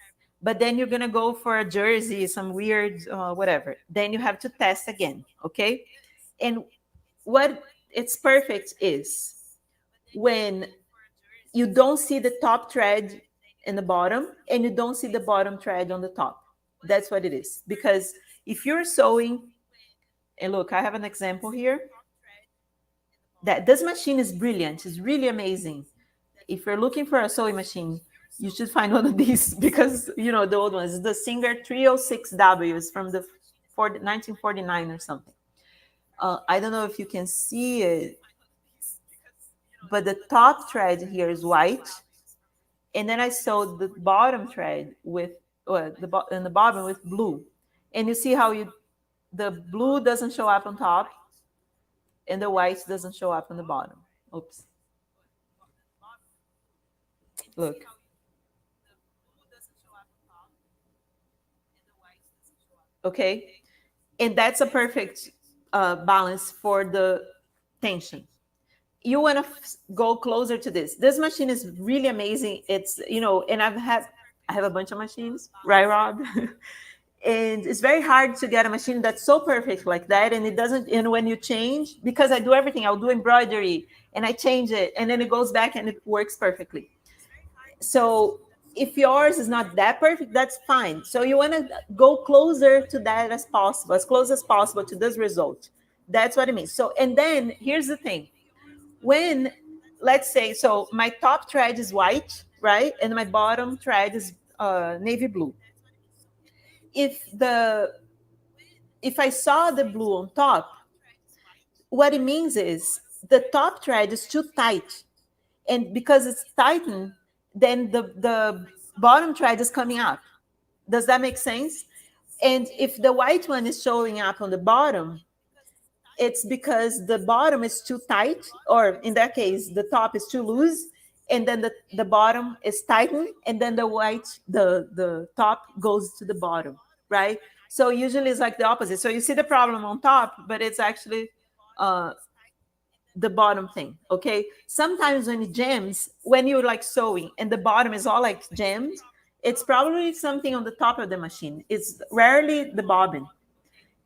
But then you're going to go for a jersey, some weird whatever. Then you have to test again, okay? And what it's perfect is when you don't see the top thread in the bottom and you don't see the bottom thread on the top. That's what it is. Because if you're sewing, and look, I have an example here. That this machine is brilliant. It's really amazing. If you're looking for a sewing machine, you should find one of these, because the old ones, the Singer 306Ws from the 1949 or something. I don't know if you can see it, but the top thread here is white, and then I sewed the bottom thread with the bottom with blue, and you see how the blue doesn't show up on top, and the white doesn't show up on the bottom. Oops. Look. Okay. And that's a perfect balance for the tension. You want to go closer to this. This machine is really amazing. It's, and I have a bunch of machines, right, Rob? And it's very hard to get a machine that's so perfect like that. And it doesn't, and when you change, because I do everything, I'll do embroidery and I change it and then it goes back and it works perfectly. So if yours is not that perfect, that's fine. So you want to go closer to that as possible, as close as possible to this result. That's what it means. So, and then here's the thing. When, let's say, so my top thread is white, right? And my bottom thread is navy blue. If the if I saw the blue on top, what it means is the top thread is too tight. And because it's tightened, then the bottom thread is coming up. Does that make sense? And if the white one is showing up on the bottom, it's because the bottom is too tight, or in that case, the top is too loose, and then the bottom is tightened, and then the top goes to the bottom, right? So usually it's like the opposite. So you see the problem on top, but it's actually uh, the bottom thing, okay? Sometimes when it jams, when you're like sewing and the bottom is all like jammed, it's probably something on the top of the machine. It's rarely the bobbin.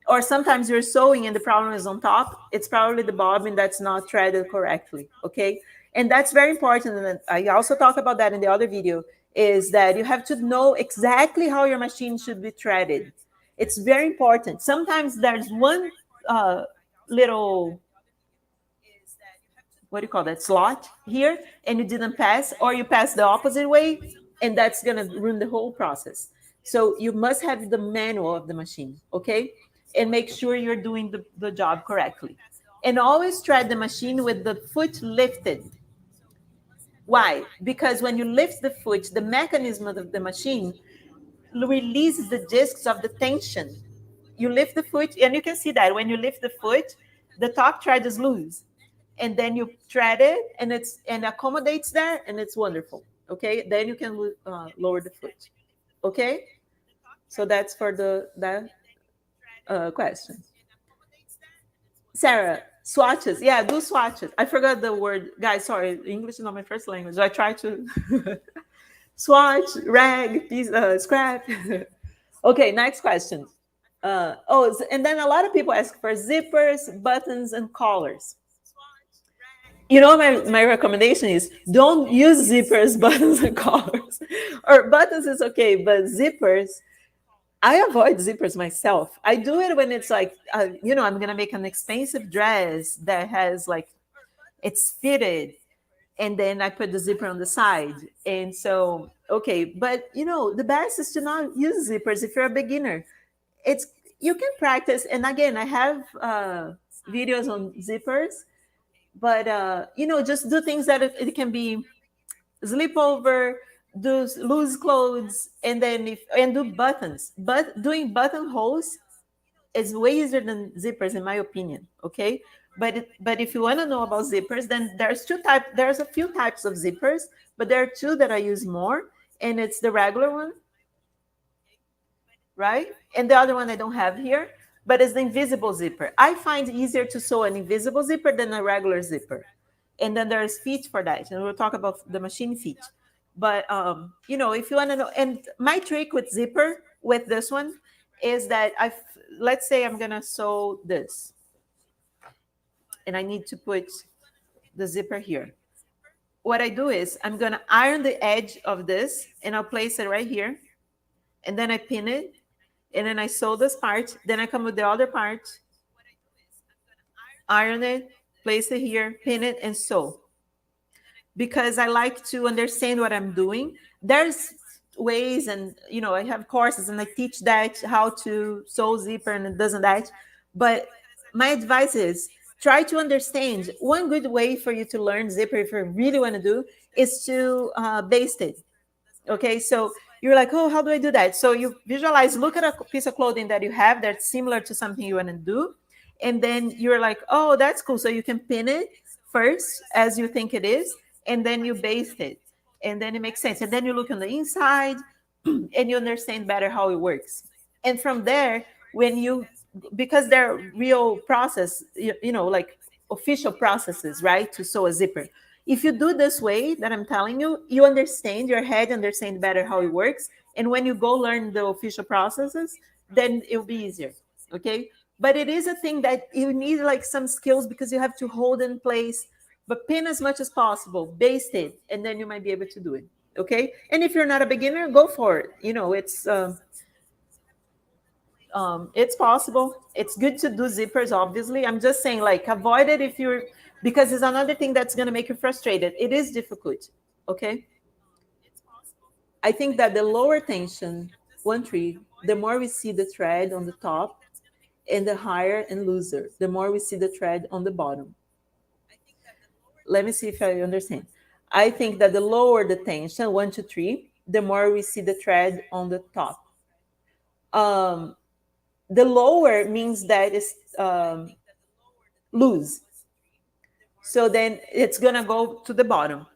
Or sometimes you're sewing and the problem is on top. It's probably the bobbin that's not threaded correctly, okay? And that's very important. And I also talk about that in the other video, is that you have to know exactly how your machine should be threaded. It's very important. Sometimes there's one little, what do you call that, slot here, and you didn't pass, or you pass the opposite way, and that's going to ruin the whole process. So you must have the manual of the machine, okay? And make sure you're doing the job correctly. And always thread the machine with the foot lifted. Why? Because when you lift the foot, the mechanism of the machine releases the discs of the tension. You lift the foot, and you can see that when you lift the foot, the top thread is loose, and then you thread it, and it's and accommodates there, and it's wonderful. Okay, then you can lower the foot. Okay, so that's for that question. Sarah, swatches. Yeah, do swatches. I forgot the word, guys. Sorry, English is not my first language. I try to swatch, rag, piece, scrap. Okay, next question. And then a lot of people ask for zippers, buttons, and collars. You know, my recommendation is don't use zippers, buttons, and collars. Or buttons is okay, but zippers, I avoid zippers myself. I do it when it's like, I'm going to make an expensive dress that has like, it's fitted, and then I put the zipper on the side. And so, okay, but the best is to not use zippers if you're a beginner. You can practice. And again, I have videos on zippers, but just do things that it can be slip over, do loose clothes, and then do buttons. But doing buttonholes is way easier than zippers, in my opinion. Okay, but if you want to know about zippers, then there's a few types of zippers, but there are two that I use more, and it's the regular one, right? And the other one I don't have here, but it's the invisible zipper. I find it easier to sew an invisible zipper than a regular zipper. And then there's feet for that, and we'll talk about the machine feet. But if you want to know, and my trick with zipper with this one is that let's say I'm gonna sew this, and I need to put the zipper here. What I do is I'm gonna iron the edge of this, and I'll place it right here, and then I pin it, and then I sew this part. Then I come with the other part, iron it, place it here, pin it, and sew. Because I like to understand what I'm doing. There's ways, and I have courses and I teach that how to sew zipper and it doesn't that. But my advice is try to understand. One good way for you to learn zipper, if you really want to do, is to baste it. Okay, so you're like, oh, how do I do that? So you visualize, look at a piece of clothing that you have that's similar to something you want to do, and then you're like, oh, that's cool. So you can pin it first as you think it is, and then you baste it, and then it makes sense. And then you look on the inside and you understand better how it works. And from there, because they're real process, like official processes, right, to sew a zipper. If you do this way that I'm telling you, you understand, your head understands better how it works. And when you go learn the official processes, then it'll be easier. Okay. But it is a thing that you need like some skills because you have to hold in place, but pin as much as possible, baste it, and then you might be able to do it. Okay. And if you're not a beginner, go for it. It's possible. It's good to do zippers, obviously. I'm just saying, like, avoid it if you're, because it's another thing that's going to make you frustrated. It is difficult. Okay. I think that the lower tension, 1 3, the more we see the thread on the top, and the higher and looser, the more we see the thread on the bottom. Let me see if I understand. I think that the lower the tension, 1 2 3, the more we see the thread on the top. The lower means that it's loose. So then it's going to go to the bottom.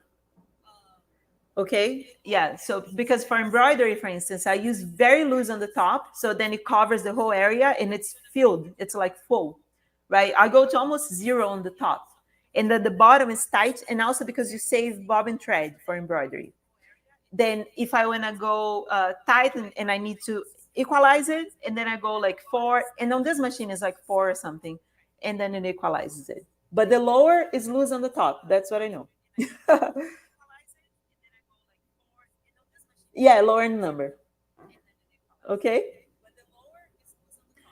Okay. Yeah. So because for embroidery, for instance, I use very loose on the top. So then it covers the whole area and it's filled. It's like full, right? I go to almost 0 on the top. And then the bottom is tight. And also because you save bobbin thread for embroidery. Then if I want to go tight and I need to equalize it, and then I go like 4. And on this machine is like 4 or something. And then it equalizes it. But the lower is loose on the top. That's what I know. Yeah, lower number. Okay.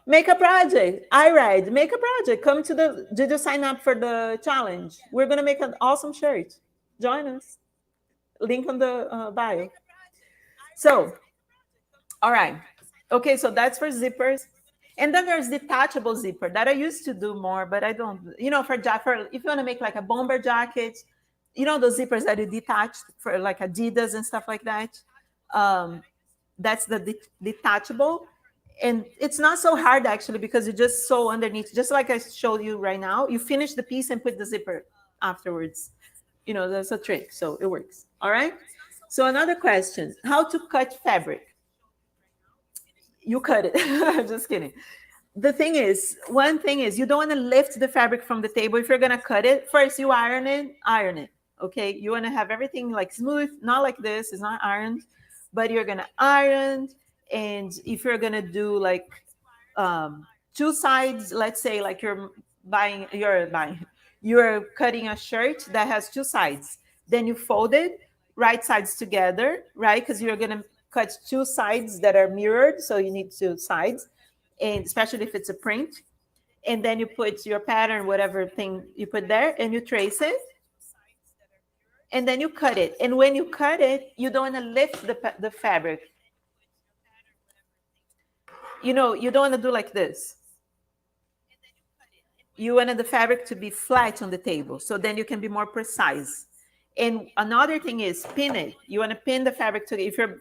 Make a project. I read. Make a project. Come to the. Did you sign up for the challenge? We're gonna make an awesome shirt. Join us. Link on the bio. So, all right. Okay, so that's for zippers. And then there's detachable zipper that I used to do more, but I don't. For if you want to make like a bomber jacket, those zippers that you detach for like Adidas and stuff like that. That's the detachable, and it's not so hard actually because you just sew underneath, just like I showed you right now. You finish the piece and put the zipper afterwards. That's a trick, so it works. All right. So another question: how to cut fabric? You cut it. I'm just kidding. One thing is you don't want to lift the fabric from the table. If you're gonna cut it, first you iron it. Okay, you want to have everything like smooth, not like this. It's not ironed, but you're gonna iron. And if you're gonna do like 2 sides, let's say like you're cutting a shirt that has 2 sides, then you fold it right sides together, right? Because you're gonna cut 2 sides that are mirrored, so you need 2 sides, and especially if it's a print. And then you put your pattern, whatever thing you put there, and you trace it, and then you cut it. And when you cut it, you don't want to lift the fabric. You don't want to do like this. You want the fabric to be flat on the table, so then you can be more precise. And another thing is pin it. You want to pin the fabric to, if you're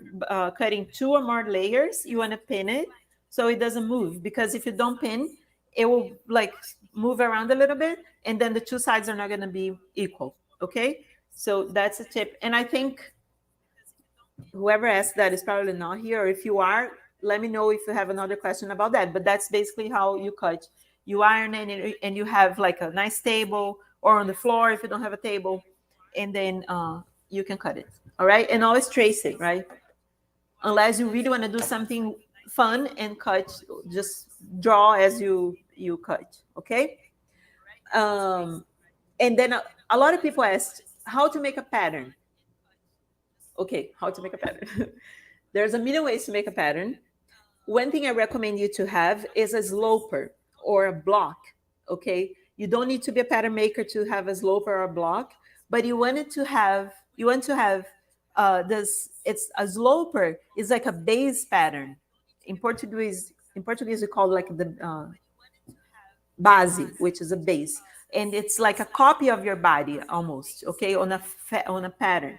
cutting 2 or more layers, you want to pin it so it doesn't move. Because if you don't pin, it will like move around a little bit, and then the 2 sides are not going to be equal. Okay, so that's a tip. And I think whoever asked that is probably not here. Or if you are, let me know if you have another question about that. But that's basically how you cut. You iron it, and you have like a nice table, or on the floor if you don't have a table, and then you can cut it. All right, and always trace it, right? Unless you really want to do something fun and cut, just draw as you cut. Okay. And then a lot of people asked how to make a pattern. Okay, how to make a pattern. There's a million ways to make a pattern. One thing I recommend you to have is a sloper or a block. Okay, you don't need to be a pattern maker to have a sloper or a block, but you want to have this. It's a sloper is like a base pattern. In Portuguese we call it like the base, which is a base, and it's like a copy of your body almost. Okay, on a pattern.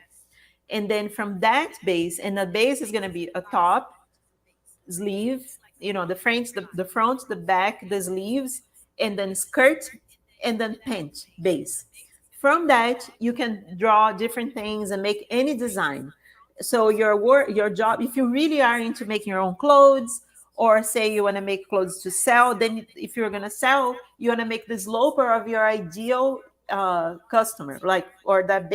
And then from that base, and the base is going to be a top, sleeve, the front, the back, the sleeves, and then skirt, and then pant base. From that, you can draw different things and make any design. So your job, if you really are into making your own clothes, or say you want to make clothes to sell, then if you're going to sell, you want to make the sloper of your ideal customer, like, or that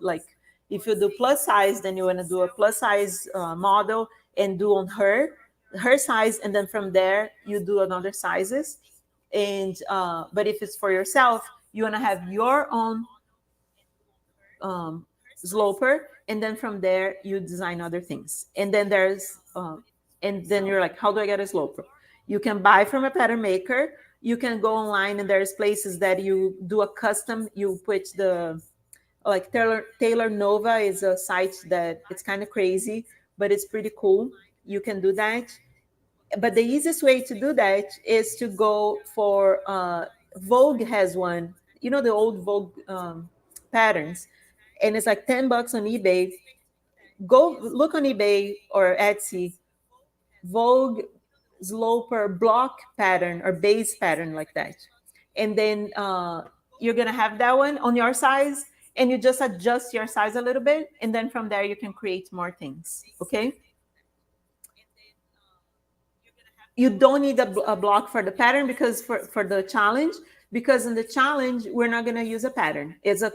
like if you do plus size, then you want to do a plus size model and do on her. her size, and then from there you do another sizes. And but if it's for yourself, you want to have your own um, sloper, and then from there you design other things. And then there's and then you're like, how do I get a sloper? You can buy from a pattern maker. You can go online, and there's places that you do a custom. You put the like Taylor Nova is a site that it's kind of crazy, but it's pretty cool. You can do that. But the easiest way to do that is to go for Vogue has one. You know the old Vogue patterns, and it's like $10 on eBay. Go look on eBay or Etsy, Vogue sloper block pattern or base pattern like that, and then you're gonna have that one on your size, and you just adjust your size a little bit, and then from there you can create more things. Okay. You don't need a block for the pattern, because for the challenge, because in the challenge we're not going to use a pattern. It's a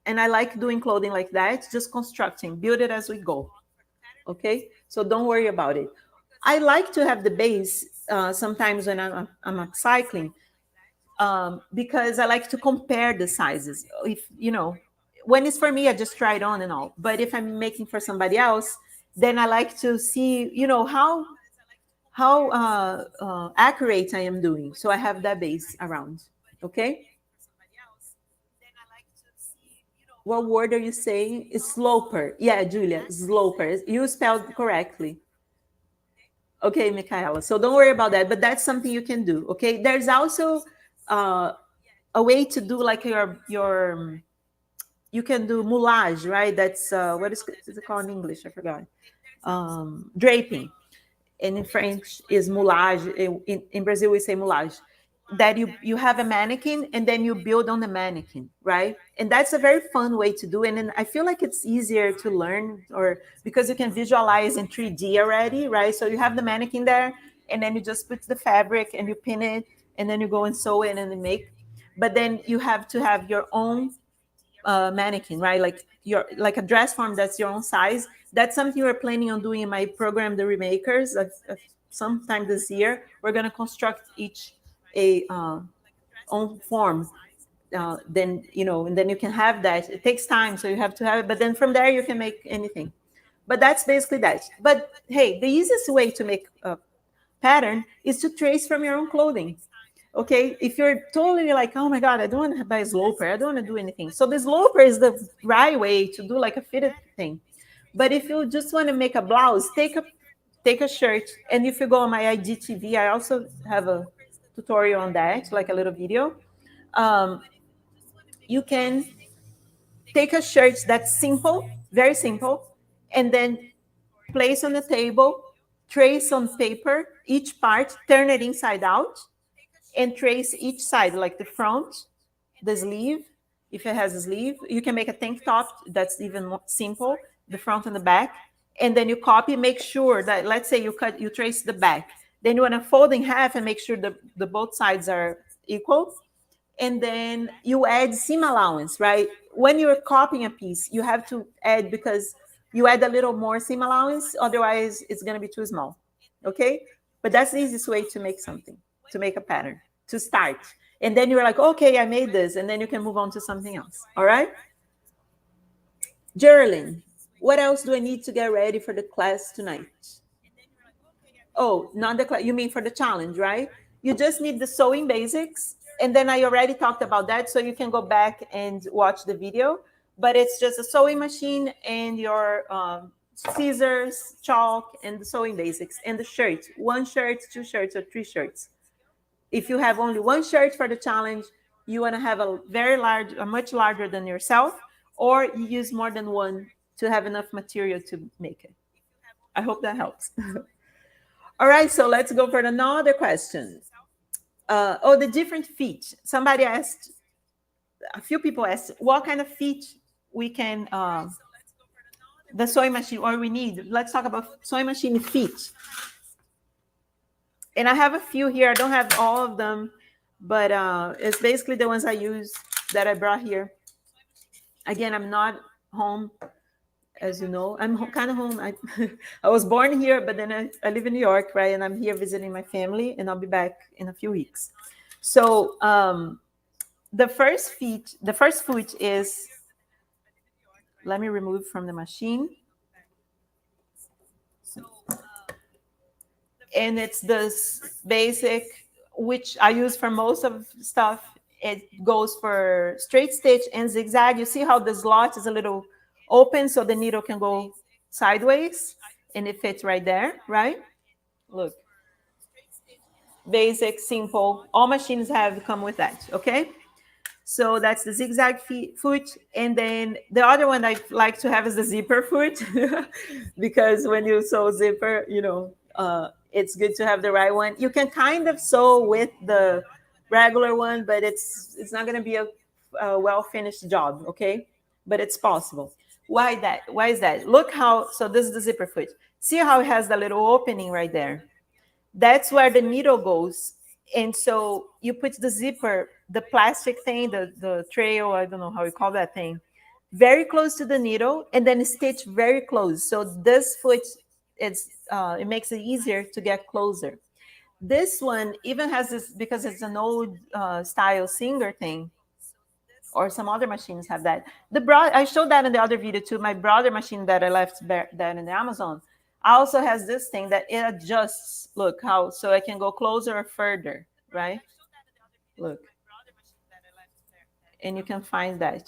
And I like doing clothing like that, just constructing, build it as we go. Okay, so don't worry about it. I like to have the base sometimes when I'm upcycling, because I like to compare the sizes. If you know, when it's for me, I just try it on and all. But if I'm making for somebody else, then I like to see, how accurate I am doing. So I have that base around. Okay. What word are you saying? It's sloper. Yeah, Julia, sloper. You spelled correctly. Okay, Michaela. So don't worry about that. But that's something you can do. Okay. There's also uh, a way to do like your you can do moulage, right? That's what is it called in English? I forgot. Draping. And in French is moulage. In Brazil, we say moulage. That you have a mannequin, and then you build on the mannequin, right? And that's a very fun way to do it. And I feel like it's easier to learn, or because you can visualize in 3D already, right? So you have the mannequin there, and then you just put the fabric and you pin it, and then you go and sew it and then make. But then you have to have your own mannequin, right? Like a dress form that's your own size. That's something we're planning on doing in my program, The Remakers. Sometime this year, we're going to construct each a own form. Then and then you can have that. It takes time, so you have to have it. But then from there, you can make anything. But that's basically that. But hey, the easiest way to make a pattern is to trace from your own clothing. Okay, if you're totally like, oh my god, I don't want to buy a sloper, I don't want to do anything, so the sloper is the right way to do like a fitted thing. But if you just want to make a blouse, take a shirt, and if you go on my IGTV, I also have a tutorial on that, like a little video. um, you can take a shirt that's simple, very simple, and then place on the table, trace on paper each part, turn it inside out, and trace each side, like the front, the sleeve. If it has a sleeve, you can make a tank top that's even more simple, the front and the back. And then you copy, make sure that, let's say you trace the back, then you want to fold in half and make sure the both sides are equal. And then you add seam allowance, right? When you're copying a piece, you have to add, because you add a little more seam allowance, otherwise it's going to be too small. Okay, but that's the easiest way to make something, to make a pattern, to start. And then you're like, okay, I made this, and then you can move on to something else. All right. Geraldine, what else do I need to get ready for the class tonight? Oh, not the class. You mean for the challenge, right? You just need the sewing basics. And then I already talked about that, so you can go back and watch the video. But it's just a sewing machine and your scissors, chalk, and the sewing basics, and the shirt. One shirt, two shirts, or three shirts. If you have only one shirt for the challenge, you want to have a much larger than yourself, or you use more than one to have enough material to make it. I hope that helps. All right, so let's go for another question. The different feet. Somebody asked, a few people asked, what kind of feet we can, the sewing machine, or we need. Let's talk about sewing machine feet. And I have a few here. I don't have all of them, but it's basically the ones I use that I brought here. Again, I'm not home as you know, I'm kind of home. I was born here, but then I live in New York, right? And I'm here visiting my family, and I'll be back in a few weeks. So the first foot is, let me remove from the machine, and it's this basic, which I use for most of stuff. It goes for straight stitch and zigzag. You see how the slot is a little open so the needle can go sideways, and it fits right there, right? Look, basic, simple. All machines have come with that, okay? So that's the zigzag foot. And then the other one I like to have is the zipper foot because when you sew zipper, it's good to have the right one. You can kind of sew with the regular one, but it's not going to be a well finished job, okay? But it's possible. Why that? Why is that? Look how, so this is the zipper foot. See how it has the little opening right there? That's where the needle goes. And so you put the zipper, the plastic thing, the trail, I don't know how you call that thing, very close to the needle, and then stitch very close. So this foot, it makes it easier to get closer. This one even has this, because it's an old style singer thing, or some other machines have that. I showed that in the other video too. My brother machine that I left that in the Amazon also has this thing that it adjusts. Look how, so I can go closer or further, right? Look, and you can find that.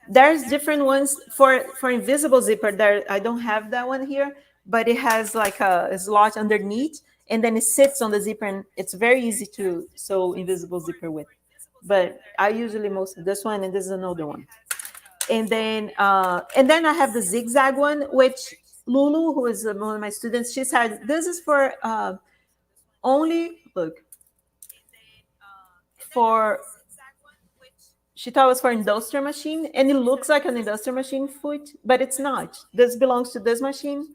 There's different ones for invisible zipper. There, I don't have that one here, but it has like a slot underneath, and then it sits on the zipper, and it's very easy to sew invisible zipper with. But I usually most of this one, and this is another one. And then I have the zigzag one, which Lulu, who is one of my students, she said this is for only, look, for, she thought it was for industrial machine, and it looks like an industrial machine foot, but it's not. This belongs to this machine,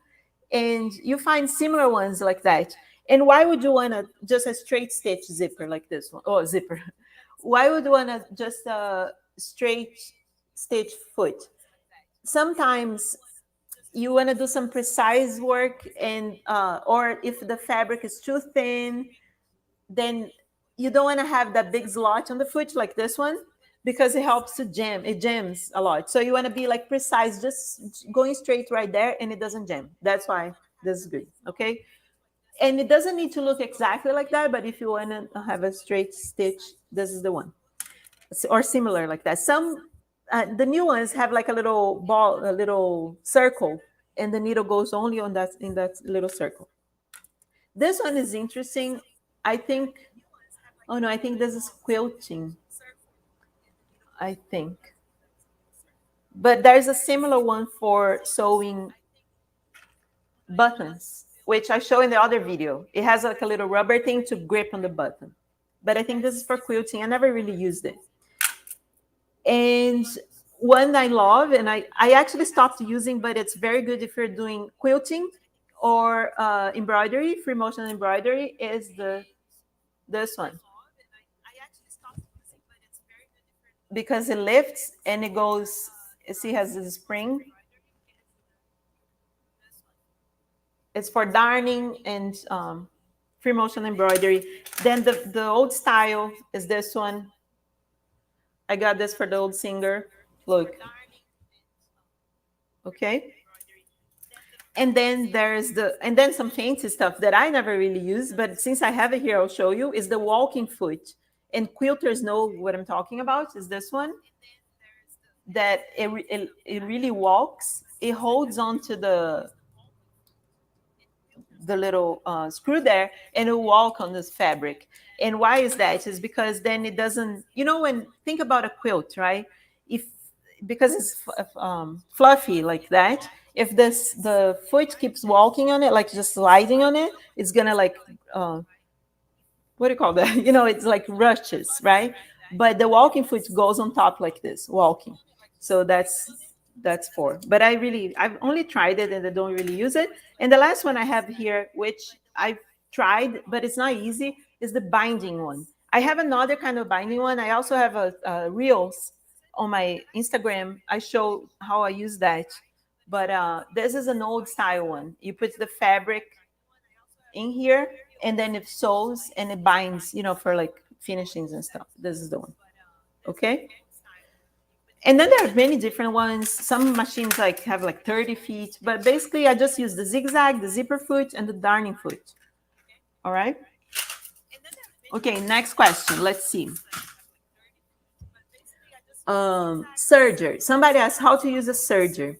and you find similar ones like that. And why would you want to just a straight stitch zipper like this one? Oh, zipper. Why would you want to just a straight stitch foot? Sometimes you want to do some precise work, and or if the fabric is too thin, then you don't want to have that big slot on the foot like this one, because it helps to jam. It jams a lot. So you want to be like precise, just going straight right there, and it doesn't jam. That's why this is good. Okay. And it doesn't need to look exactly like that, but if you want to have a straight stitch, this is the one, or similar like that. Some the new ones have like a little ball, a little circle, and the needle goes only on that, in that little circle. This one is interesting. I think, oh no, I think this is quilting, I think. But there's a similar one for sewing buttons, which I show in the other video. It has like a little rubber thing to grip on the button. But I think this is for quilting. I never really used it. And one I love, and I actually stopped using, but it's very good if you're doing quilting or embroidery, free motion embroidery, is this one. Because it lifts and it goes, you see, it has this spring. It's for darning and free motion embroidery. Then the old style is this one. I got this for the old singer. Look. Okay. And then there's and then some fancy stuff that I never really use, but since I have it here, I'll show you, is the walking foot. And quilters know what I'm talking about, is this one. That it really walks. It holds on to the little screw there, and it'll walk on this fabric. And why is that? Is because then it doesn't, when think about a quilt, right? If, because it's fluffy like that, if the foot keeps walking on it, like just sliding on it, it's gonna like what do you call that? It's like rushes, right? But the walking foot goes on top like this, walking. So that's for. But I've only tried it and I don't really use it. And the last one I have here, which I've tried, but it's not easy, is the binding one. I have another kind of binding one. I also have a reels on my Instagram. I show how I use that. But this is an old style one. You put the fabric in here, and then it sews and it binds, for like finishings and stuff. This is the one. Okay. And then there are many different ones. Some machines like have like 30 feet, but basically I just use the zigzag, the zipper foot, and the darning foot. All right. Okay, next question. Let's see. Serger. Somebody asked how to use a serger.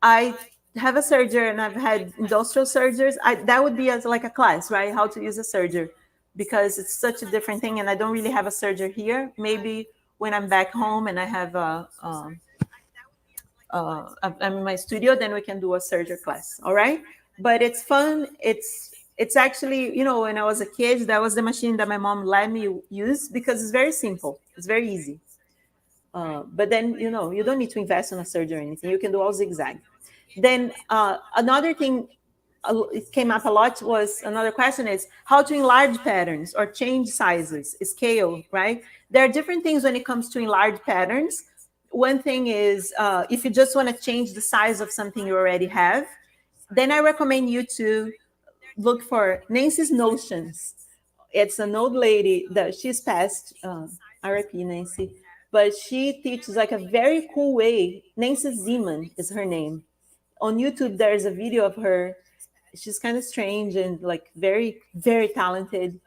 I have a serger and I've had industrial sergers. That would be as like a class, right? How to use a serger, because it's such a different thing, and I don't really have a serger here. Maybe when I'm back home and I have I'm in my studio, then we can do a serger class. All right, but it's fun. It's actually, when I was a kid, that was the machine that my mom let me use because it's very simple. It's very easy. But then, you don't need to invest in a serger or anything. You can do all zigzag. Then another thing it came up a lot was another question is how to enlarge patterns or change sizes, scale, right? There are different things when it comes to enlarge patterns. One thing is if you just want to change the size of something you already have, then I recommend you to look for Nancy's Notions. It's an old lady that she's passed, RIP Nancy, but she teaches like a very cool way. Nancy Zeman is her name. On YouTube, there's a video of her. She's kind of strange and like very, very talented.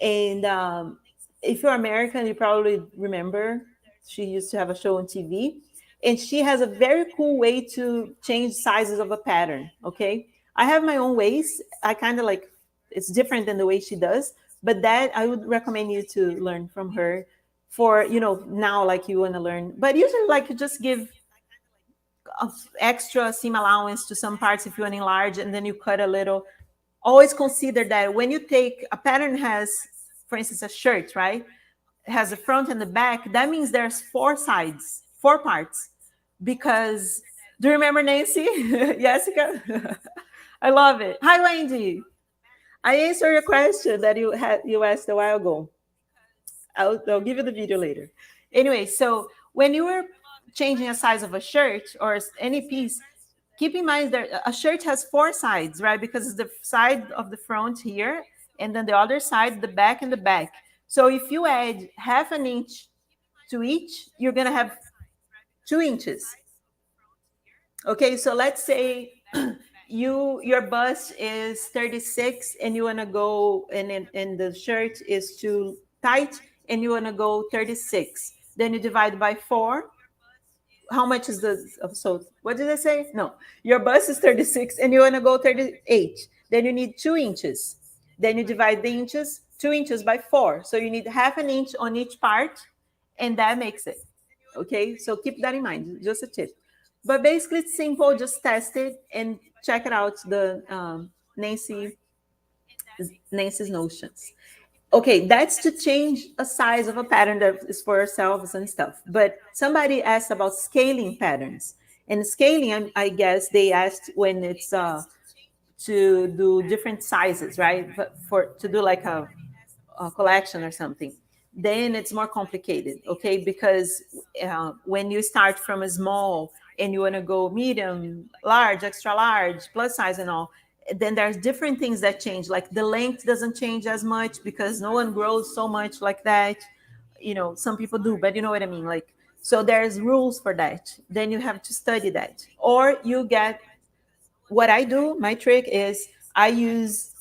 And if you're American, you probably remember she used to have a show on TV. And she has a very cool way to change sizes of a pattern. Okay. I have my own ways. I kind of like it's different than the way she does, but that I would recommend you to learn from her for, now like you want to learn. But usually, like you just give extra seam allowance to some parts if you want to enlarge, and then you cut a little. Always consider that when you take a pattern has, for instance, a shirt, right? It has the front and the back. That means there's 4 sides, 4 parts. Because do you remember Nancy? Jessica? I love it. Hi, Wendy. I answered your question that you asked a while ago. I'll give you the video later. Anyway, so when you were changing a size of a shirt or any piece, keep in mind that a shirt has 4 sides, right? Because it's the side of the front here, and then the other side, the back and the back. So if you add half an inch to each, you're going to have 2 inches. Okay, so let's say your bust is 36 and you want to go and the shirt is too tight and you want to go 36. Then you divide by 4. How much is the so what did I say? No, your bust is 36 and you want to go 38. Then you need 2 inches. Then you divide the inches, 2 inches by 4. So you need half an inch on each part, and that makes it. Okay, so keep that in mind, just a tip. But basically it's simple. Just test it and check it out, the Nancy's Notions. Okay, that's to change a size of a pattern that is for ourselves and stuff. But somebody asked about scaling patterns. And scaling, I guess they asked when it's to do different sizes, right? But to do like a collection or something, then it's more complicated, okay? Because when you start from a small and you want to go medium, large, extra large, plus size and all, then there's different things that change. Like the length doesn't change as much because no one grows so much like that. Some people do, but you know what I mean? Like, so there's rules for that. Then you have to study that. Or you get, what I do, my trick is I use,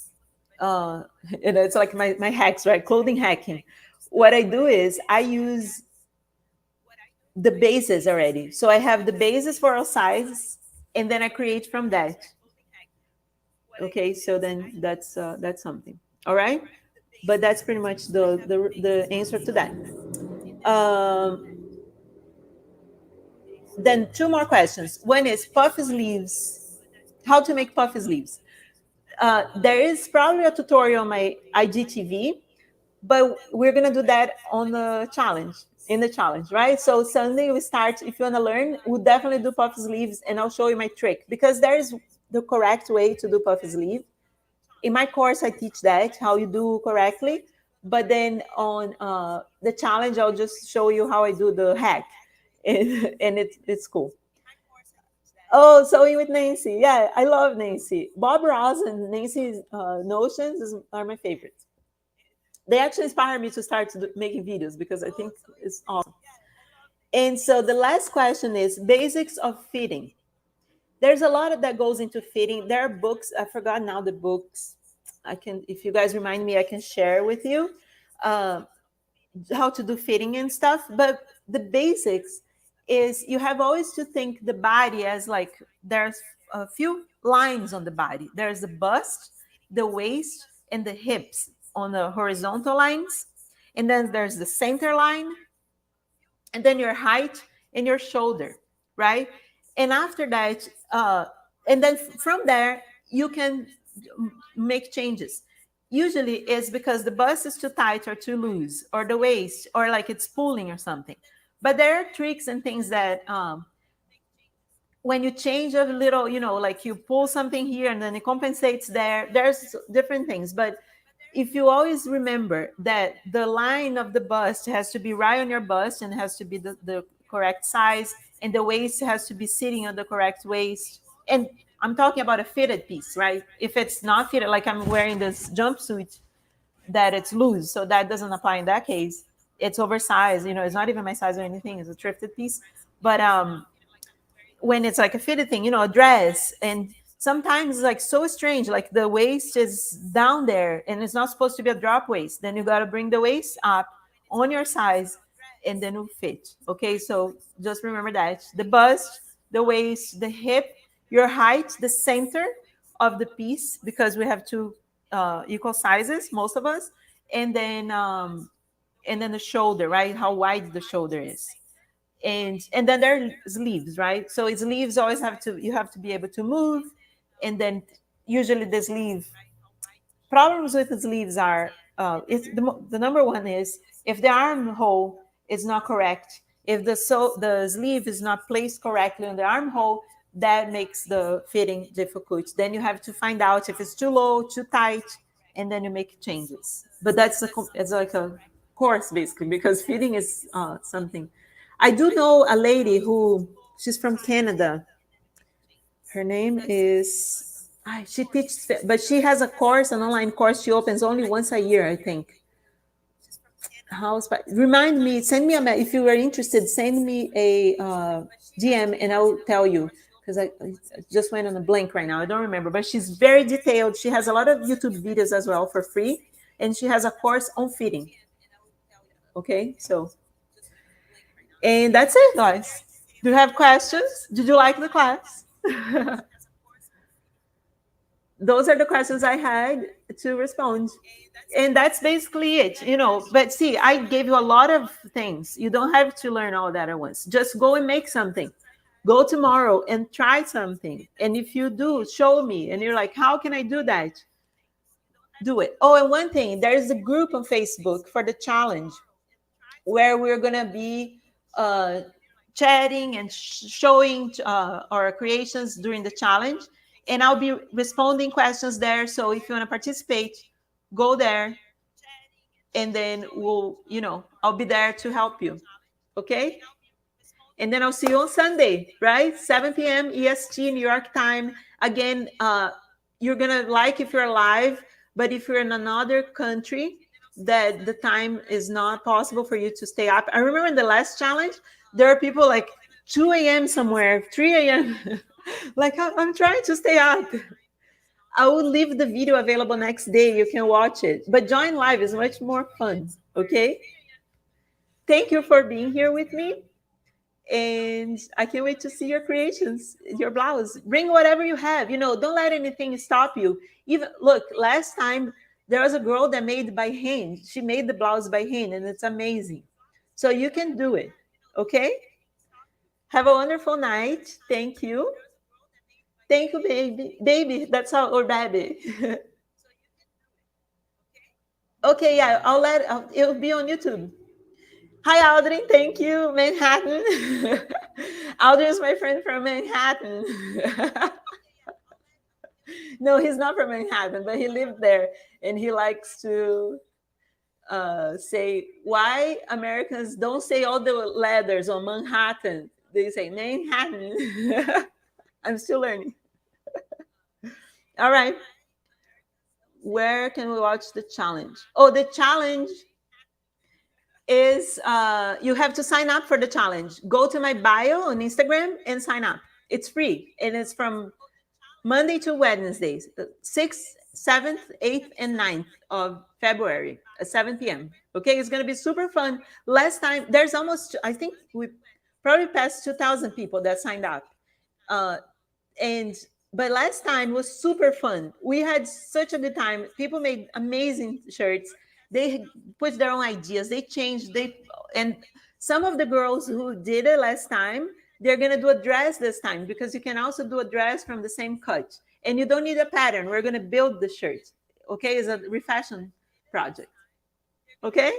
it's like my hacks, right? Clothing hacking. What I do is I use the bases already. So I have the bases for all sizes, and then I create from that. Okay, so then that's something. All right, but that's pretty much the answer to that. Then 2 more questions. One is puffy sleeves. How to make puffy sleeves. There is probably a tutorial on my IGTV, but we're gonna do that on the challenge. In the challenge, right? So Sunday we start. If you wanna learn, we'll definitely do puffy sleeves, and I'll show you my trick because there is the correct way to do puffy sleeve. In my course, I teach that how you do correctly. But then on the challenge, I'll just show you how I do the hack, and it's cool. Oh, sewing with Nancy. Yeah, I love Nancy. Bob Ross and Nancy's notions are my favorites. They actually inspire me to start making videos because I think it's awesome. And so the last question is basics of fitting. There's a lot of that goes into fitting. There are books. I forgot now the books. I can, if you guys remind me, I can share with you uh, how to do fitting and stuff. But the basics is you have always to think the body as like there's a few lines on the body. There's the bust, the waist, and the hips on the horizontal lines. And then there's the center line, and then your height and your shoulder, right? And after that, and then from there, you can make changes. Usually it's because the bust is too tight or too loose, or the waist, or like it's pulling or something. But there are tricks and things that when you change a little, like you pull something here and then it compensates there. There's different things, but if you always remember that the line of the bust has to be right on your bust and has to be the correct size, and the waist has to be sitting on the correct waist. And I'm talking about a fitted piece, right? If it's not fitted, like I'm wearing this jumpsuit that it's loose, so that doesn't apply in that case. It's oversized, it's not even my size or anything, it's a thrifted piece. But when it's like a fitted thing, a dress, and sometimes it's like so strange, like the waist is down there and it's not supposed to be a drop waist. Then you got to bring the waist up on your size and then it'll fit. Okay, so just remember that the bust, the waist, the hip, your height, the center of the piece, because we have two equal sizes, most of us, and then the shoulder, right? How wide the shoulder is. And then there are sleeves, right? So sleeves always you have to be able to move. And then usually the sleeve problems with the sleeves are it's the number one is if the armhole is not correct, if the sleeve is not placed correctly on the armhole, that makes the fitting difficult. Then you have to find out if it's too low, too tight, and then you make changes. But it's like a course basically, because fitting is something. I do know a lady who she's from Canada. Her name is she teaches, but she has a course, an online course she opens only once a year, I think. Remind me, send me if you are interested, send me a DM and I'll tell you, because I just went on a blank right now. I don't remember, but she's very detailed. She has a lot of YouTube videos as well for free, and she has a course on fitting. Okay, so, and that's it, guys. Do you have questions? Did you like the class? Those are the questions I had to respond. And that's basically it, But see, I gave you a lot of things. You don't have to learn all that at once. Just go and make something. Go tomorrow and try something. And if you do, show me. And you're like, how can I do that? Do it. Oh, and one thing, there's a group on Facebook for the challenge where we're going to be chatting and showing our creations during the challenge. And I'll be responding questions there. So if you want to participate, go there. And then I'll be there to help you. Okay? And then I'll see you on Sunday, right? 7 p.m. EST, New York time. Again, you're going to like if you're live, but if you're in another country that the time is not possible for you to stay up. I remember in the last challenge, there are people like 2 a.m. somewhere, 3 a.m. like, I'm trying to stay up. I will leave the video available next day. You can watch it. But join live is much more fun, okay? Thank you for being here with me. And I can't wait to see your creations, your blouse. Bring whatever you have. Don't let anything stop you. Even look, last time there was a girl that made by hand. She made the blouse by hand, and it's amazing. So you can do it. Okay? Have a wonderful night. Thank you. Thank you, baby. Baby, that's how, or baby. Okay, yeah, it'll be on YouTube. Hi, Aldrin. Thank you, Manhattan. Aldrin is my friend from Manhattan. No, he's not from Manhattan, but he lived there, and he likes to say why Americans don't say all the letters on Manhattan. They say Manhattan. I'm still learning. All right. Where can we watch the challenge? Oh, the challenge is you have to sign up for the challenge. Go to my bio on Instagram and sign up. It's free and it's from Monday to Wednesdays, 6th, 7th, 8th, and 9th of February at 7 p.m. Okay, it's gonna be super fun. Last time, there's almost, I think we probably passed 2,000 people that signed up. Uh, and but last time was super fun. We had such a good time. People made amazing shirts. They put their own ideas. They changed. And some of the girls who did it last time, they're gonna do a dress this time because you can also do a dress from the same cut. And you don't need a pattern. We're gonna build the shirt. Okay, it's a refashion project. Okay.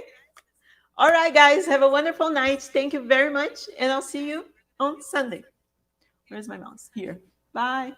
All right, guys. Have a wonderful night. Thank you very much, and I'll see you on Sunday. Where's my mouse? Here. Bye.